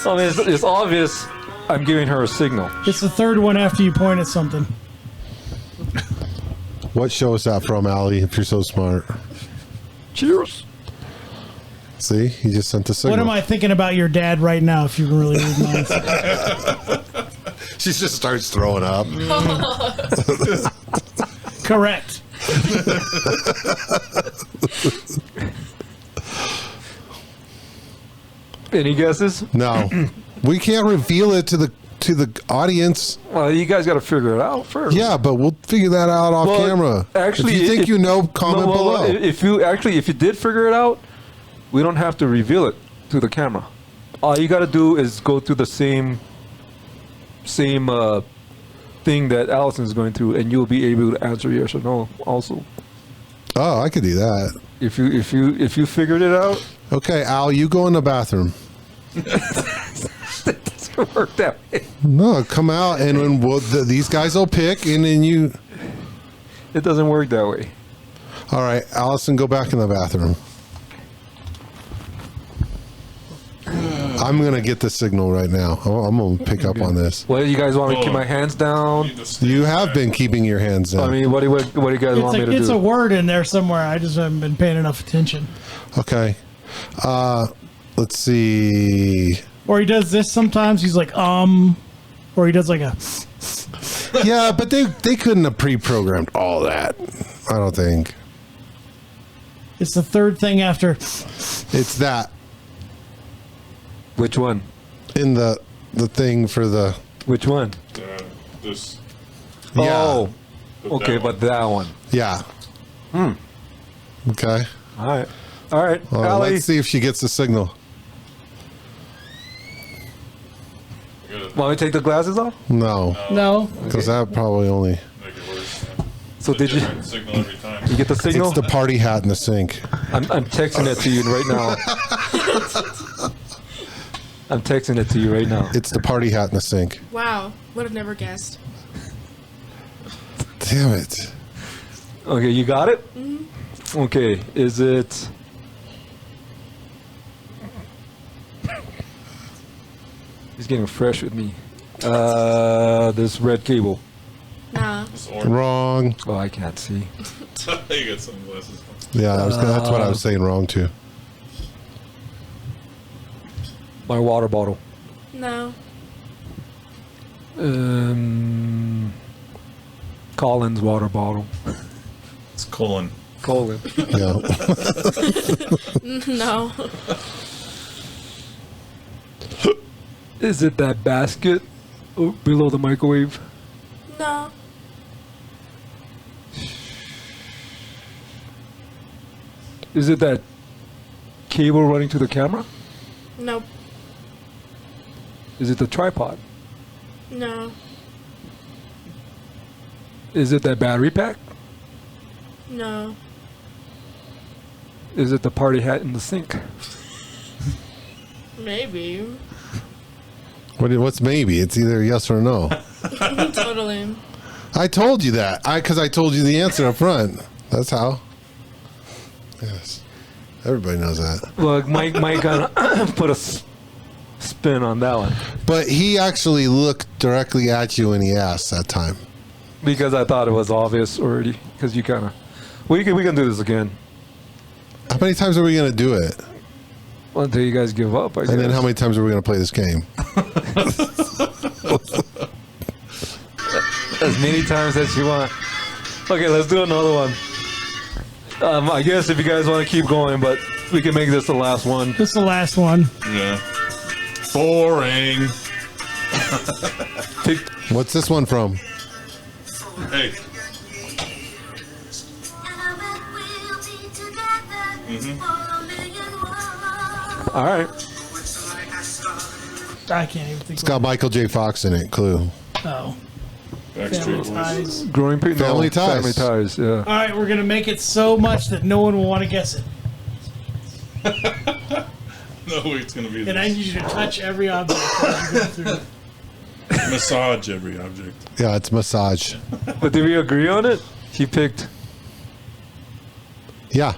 I mean, it's obvious. I'm giving her a signal. It's the third one after you point at something. What show is that from, Allie, if you're so smart? Cheers. See, he just sent the signal. What am I thinking about your dad right now, if you can really read minds? She just starts throwing up. Correct. Any guesses? No. We can't reveal it to the audience. Well, you guys got to figure it out first. Yeah, but we'll figure that out off Well, camera. actually, if you think if- you know, comment below. If you did figure it out, we don't have to reveal it to the camera. All you got to do is go through the same thing that Allison's going through, and you'll be able to answer yes or no. Also, Oh, I could do that. if you figured it out, Okay, Al, you go in the bathroom. it doesn't work that way. No, come out and then these guys will pick, and then you. It doesn't work that way. All right, Allison, go back in the bathroom. I'm gonna get the signal right now. I'm gonna pick up on this. What do you guys want me to keep my hands down? You have been keeping your hands down. I mean, what do you guys want me to It's do? a word in there somewhere. I just haven't been paying enough attention. Okay. Let's see. Or he does this sometimes. He's like, or he does like a. Yeah, but they couldn't have pre-programmed all that. I don't think. It's the third thing after. It's that Which one? in the thing for the. Which one? This. Yeah. Oh, okay, that but that one. Yeah. Okay. All right. All right, Well, Allie. let's see if she gets the signal. Want me to take the glasses off? No, No. because that probably only. Make it worse. So did you Signal every time. you get the signal? It's the party hat in the sink. I'm texting it to you right now. I'm texting it to you right now. It's the party hat in the sink. Wow, would have never guessed. Damn it. Okay, you got it? Mm-hmm. Okay, is it... He's getting fresh with me. This red cable. Nah. It's orange. Wrong. Oh, I can't see. You got sunglasses on. Yeah, that's what I was saying wrong too. My water bottle. No. Colin's water bottle. It's Colin. Colin. Yeah. No. Is it that basket below the microwave? No. Is it that cable running to the camera? Nope. Is it the tripod? No. Is it that battery pack? No. Is it the party hat in the sink? Maybe. What's maybe? It's either yes or no. Totally. I told you that. Because I told you the answer up front. That's how. Yes. Everybody knows that. Look, Mike kind of put a spin on that one. But he actually looked directly at you when he asked that time. Because I thought it was obvious already. Because you kind of... We can do this again. How many times are we going to do it? Well, until you guys give up, I guess. And then how many times are we going to play this game? As many times as you want. Okay, let's do another one. I guess if you guys want to keep going, but we can make this the last one. This is the last one. Yeah. Boring. What's this one from? Hey. All right. I can't even think. It's got Michael J. Fox in it. Clue. Oh. Backstreet Family Boys. Ties. Growing pains. Family Ties. Family Ties, yeah. All right, we're gonna make it so much that no one will want to guess it, No, it's gonna be and I need this. you to touch every object as you go through. Massage every object. Yeah, it's massage. But did we agree on it? He picked. Yeah.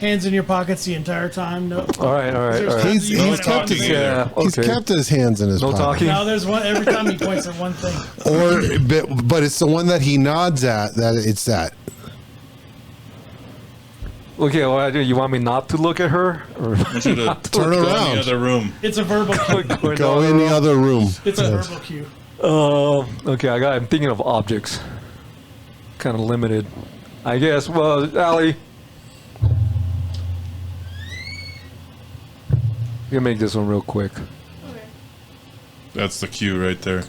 Hands in your pockets the entire time. No. All right. He's kept his, Yeah, he's okay. kept his hands in his No pocket. talking. No, there's one every time he points at one thing. But it's the one that he nods at that it's that. Okay, well, you want me not to look at her? Or I want you to Turn go in around. the other room. It's a verbal cue. Go in the other room. It's a verbal cue. Okay, I'm thinking of objects. Kind of limited. I guess, well, Allie. You can make this one real quick. That's the cue right there.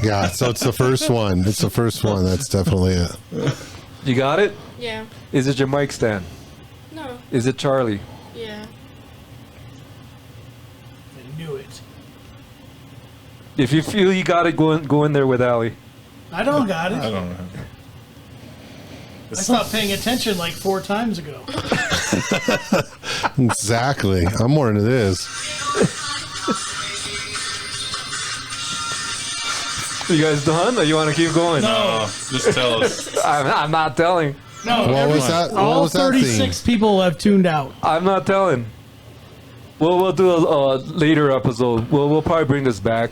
Yeah, so it's the first one. It's the first one. That's definitely it. You got it? Yeah. Is it your mic stand? No. Is it Charlie? Yeah. I knew it. If you feel you got it, go in there with Allie. I don't got it. I don't know. I stopped paying attention like 4 times ago. Exactly. I'm more into this. You guys done? Or you want to keep going? No, just tell us. I'm not telling. No, What was that? What all was that 36 theme? people have tuned out. I'm not telling. We'll do a later episode. We'll probably bring this back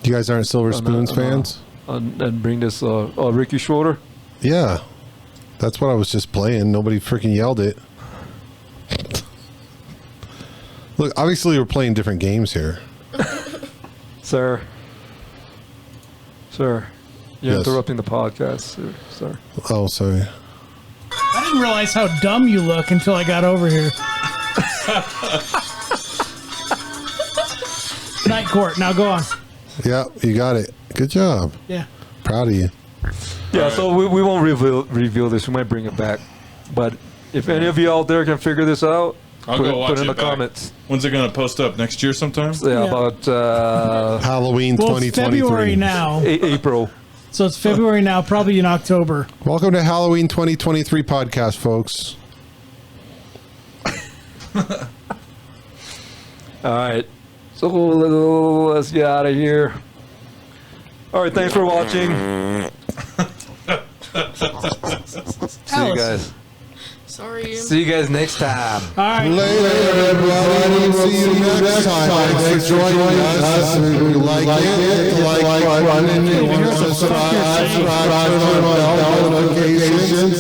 You guys aren't Silver Spoons fans? and bring this Ricky Schroeder. Yeah. That's what I was just playing. Nobody freaking yelled it. Look, obviously we're playing different games here. Sir, you're Yes. interrupting the podcast, sir. Oh, sorry. I didn't realize how dumb you look until I got over here. Night court. Now go on. Yeah, you got it. Good job. Yeah. Proud of you. Yeah, so we won't reveal this. We might bring it back. But if any of you out there can figure this out, I'll put, go watch put in it the back. comments. When's it gonna post up? Next year sometime? Yeah, Yeah. about Halloween Well, it's 2023. February now. April. So it's February now, probably in October. Welcome to Halloween 2023 podcast, folks. All right. So let's get out of here. All right. Thanks for watching. See you guys. Sorry. See you guys next time. All right. Later, everybody. See you next time. Thanks for joining us. If you like it, like button. If you want to subscribe, turn on bell notifications,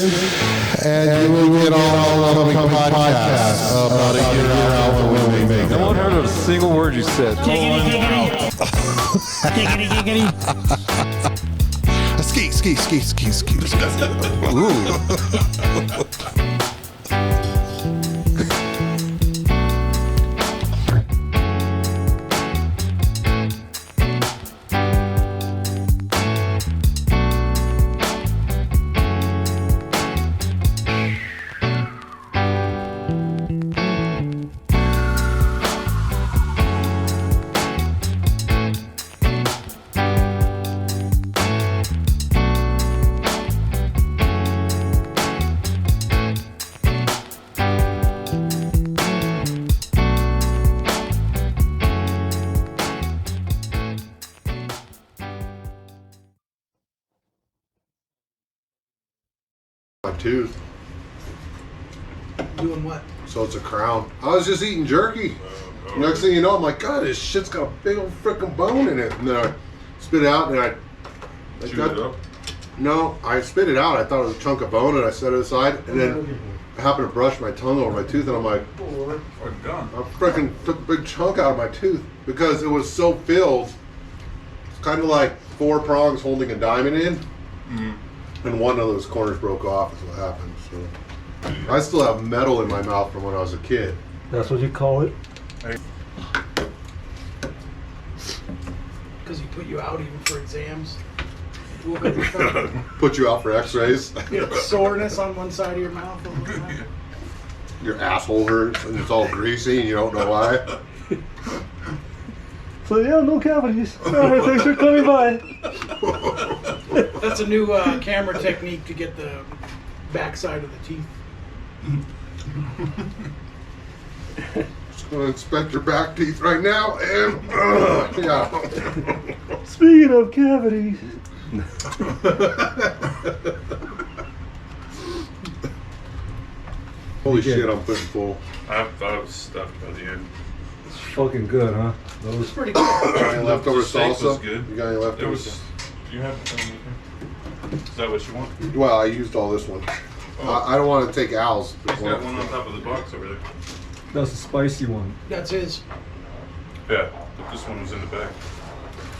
and you will get all upcoming podcasts about a year out from when we make No them. one heard of a single word you said. Giggity, giggity. Giggity, giggity. Ski. Ooh. My tooth. Doing what? So it's a crown. I was just eating jerky. Next thing you know, I'm like, God, this shit's got a big old freaking bone in it. And then I spit it out and I Chewed it up. No, I spit it out. I thought it was a chunk of bone and I set it aside. And then I happened to brush my tongue over my tooth and I'm like, Fucking gone. I freaking took a big chunk out of my tooth because it was so filled. It's kind of like 4 prongs holding a diamond in. Mm-hmm. And one of those corners broke off is what happened. So I still have metal in my mouth from when I was a kid. That's what you call it? Because he put you out even for exams. Put you out for x-rays. You have soreness on one side of your mouth. Your asshole hurts and it's all greasy and you don't know why. So yeah, no cavities. All right, thanks for coming by. That's a new camera technique to get the backside of the teeth. Just gonna inspect your back teeth right now and yeah. Speaking of cavities. Holy shit, I'm putting full. I thought it was stuffed by the end. It's fucking good, huh? It's pretty good. Got any leftover The steak salsa? was good. You got any It leftover was. salsa? Do you have? Is that what you want? Well, I used all this one. Oh. I don't want to take Al's. He's got one on top of the box over there. That's the spicy one. That's his. Yeah, but this one was in the back.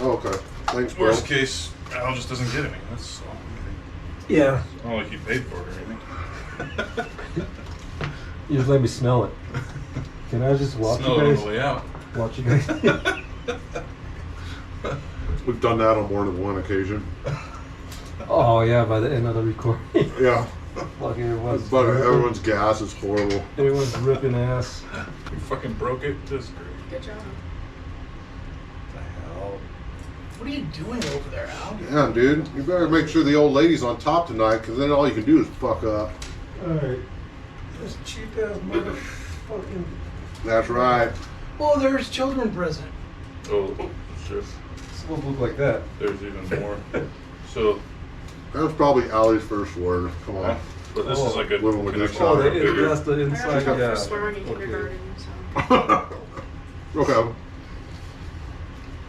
Oh, okay. Thanks, bro. Worst case, Al just doesn't get any. That's all. Yeah. It's not like he paid for it or anything. You just let me smell it. Can I just watch Smell you it on guys? the way out. Watch you guys. We've done that on more than one occasion. Oh yeah, by the end of the recording. Yeah. Fucking everyone's, But everyone's gas is horrible. everyone's ripping ass. You fucking broke it. That's great. Good job. What are you doing over there, Al? Yeah, dude. You better make sure the old lady's on top tonight, because then all you can do is fuck up. Alright. This cheap ass motherfucking. That's right. Oh, there's children present. Oh, sure. This won't look like that. There's even more. So, That was probably Allie's first word. Come on. but this is like a Living with this connection. child. Bigger. That's the I inside. got Yeah. swearing in Okay. kindergarten, so. Okay.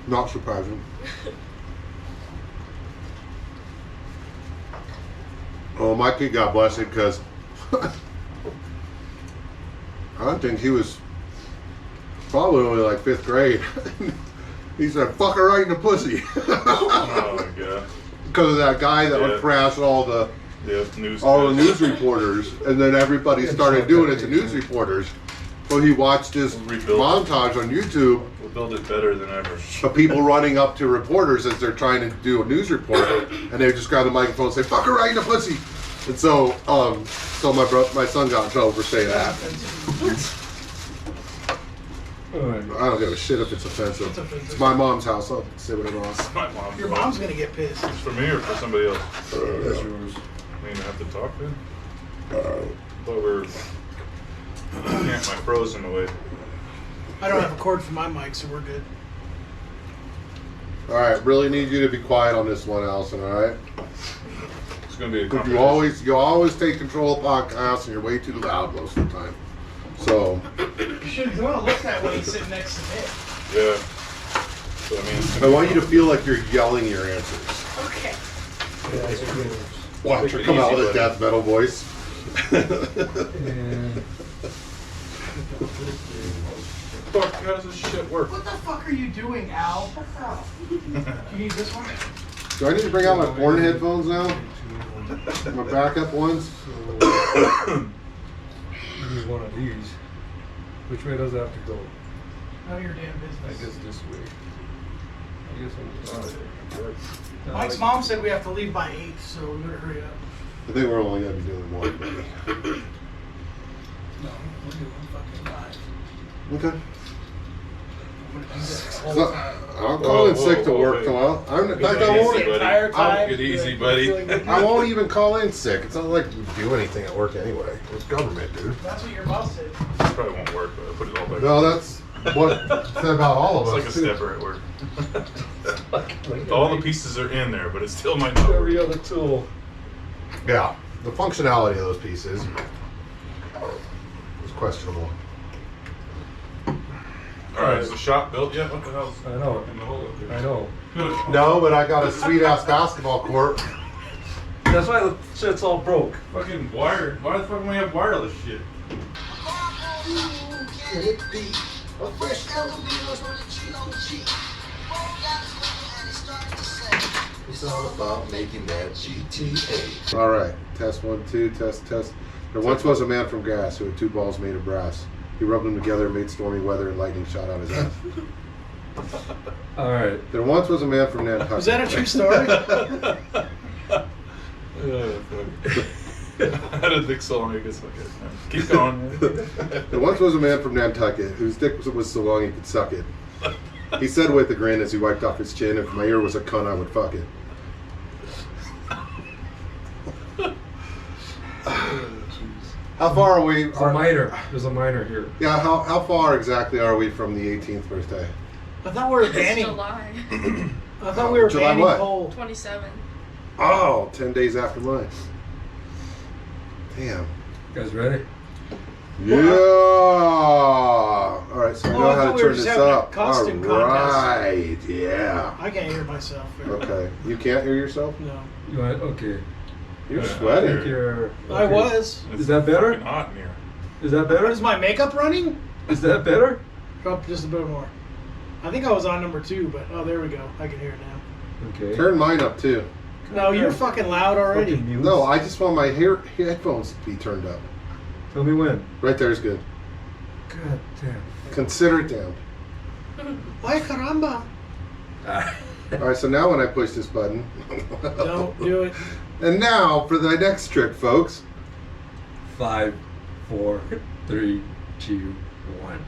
Not surprising. Oh, my kid got blessed because I think he was probably only like 5th grade. He said, "Fuck her right in the pussy," Oh my god. because of that guy that would Yeah. harass all the News. news reporters, and then everybody started doing it to news reporters. So he watched this Rebuild. montage on YouTube We'll build it better than ever. of people running up to reporters as they're trying to do a news report, and they just grab the microphone and say, "Fuck her right in the pussy." And so, my son got in trouble for saying that. Alright. I don't give a shit if it's offensive. It's offensive. It's my mom's house. I'll say what I want. My mom. Your mom's gonna get pissed. It's for me or for somebody else? That's yours. I mean, I have to talk then? But we're. Can't my frozen away. I don't have a cord for my mic, so we're good. All right, really need you to be quiet on this one, Allison. All right. It's gonna be a You competition. always take control of podcasts, and you're way too loud most of the time. So You should want to look that way he's sitting next to me. Yeah. So, I mean, it's I gonna want you to feel like you're yelling your answers. Okay. Watch her it come out easy, with a buddy. death metal voice. fuck, how does this shit work? What the fuck are you doing, Al? You need this one? Do I need to bring out my porn headphones now? My backup ones? Use one of these. Which way does it have to go? None of your damn I business. guess this way. I guess I'm Mike's mom said we have to leave by 8, so we better hurry up. I think we're only going to be doing one, maybe. No, we're doing fucking 5. Okay. I'm gonna do this whole So, time. I'll call in Whoa, sick to whoa, work wait. tomorrow. In fact, Take I it won't, easy, The buddy. entire time. Take it easy, buddy. I won't even call in sick. It's not like we do anything at work anyway. It's government, dude. That's what your boss said. This probably won't work, but I put it all back. No, that's what said about all of It's like a us. too. stepper at work. All the pieces are in there, but it still might not work. Every other tool. Yeah, the functionality of those pieces was questionable. Alright, is the shop built yet? What the hell's I know. in the hole up there? I know. No, but I got a sweet ass basketball court. That's why the shit's all broke. Fucking wired. Why the fuck do we have wireless shit? It's all about making that GTA. All right, test 1, 2, test. There once was a man from Grass who had 2 balls made of brass. He rubbed them together and made stormy weather and lightning shot out his ass. All right. There once was a man from Nantucket. Was that a true story? I didn't think so long. I guess okay. Keep going. There once was a man from Nantucket whose dick was so long he could suck it. He said with a grin as he wiped off his chin, if my ear was a cunt, I would fuck it. How far are we? There's a minor. There's a minor here. Yeah, how far exactly are we from the 18th birthday? I thought we were It's banning. July I thought we were July banning what? coal. 27. Oh, 10 days after mine. Damn. You guys ready? Yeah. All right, so I know Oh, I how thought to we were turn just this having a up. All costume contest. right. Yeah. I can't hear myself. Okay. You can't hear yourself? No. You want? Okay. You're Yeah, I think sweating. you're. I okay. was. It's Is that better? fucking hot in here. Is that better? Is my makeup running? Is that better? Up just a bit more. I think I was on number 2, but oh, there we go. I can hear it now. Okay. Turn mine up too. No, you're fucking loud already. Fucking mute. No, I just want my headphones to be turned up. Tell me when. Right there's good. God damn. Consider it down. Ay, caramba. All right, so now when I push this button. Don't do it. And now for the next trick, folks. 5, 4, 3, 2, 1.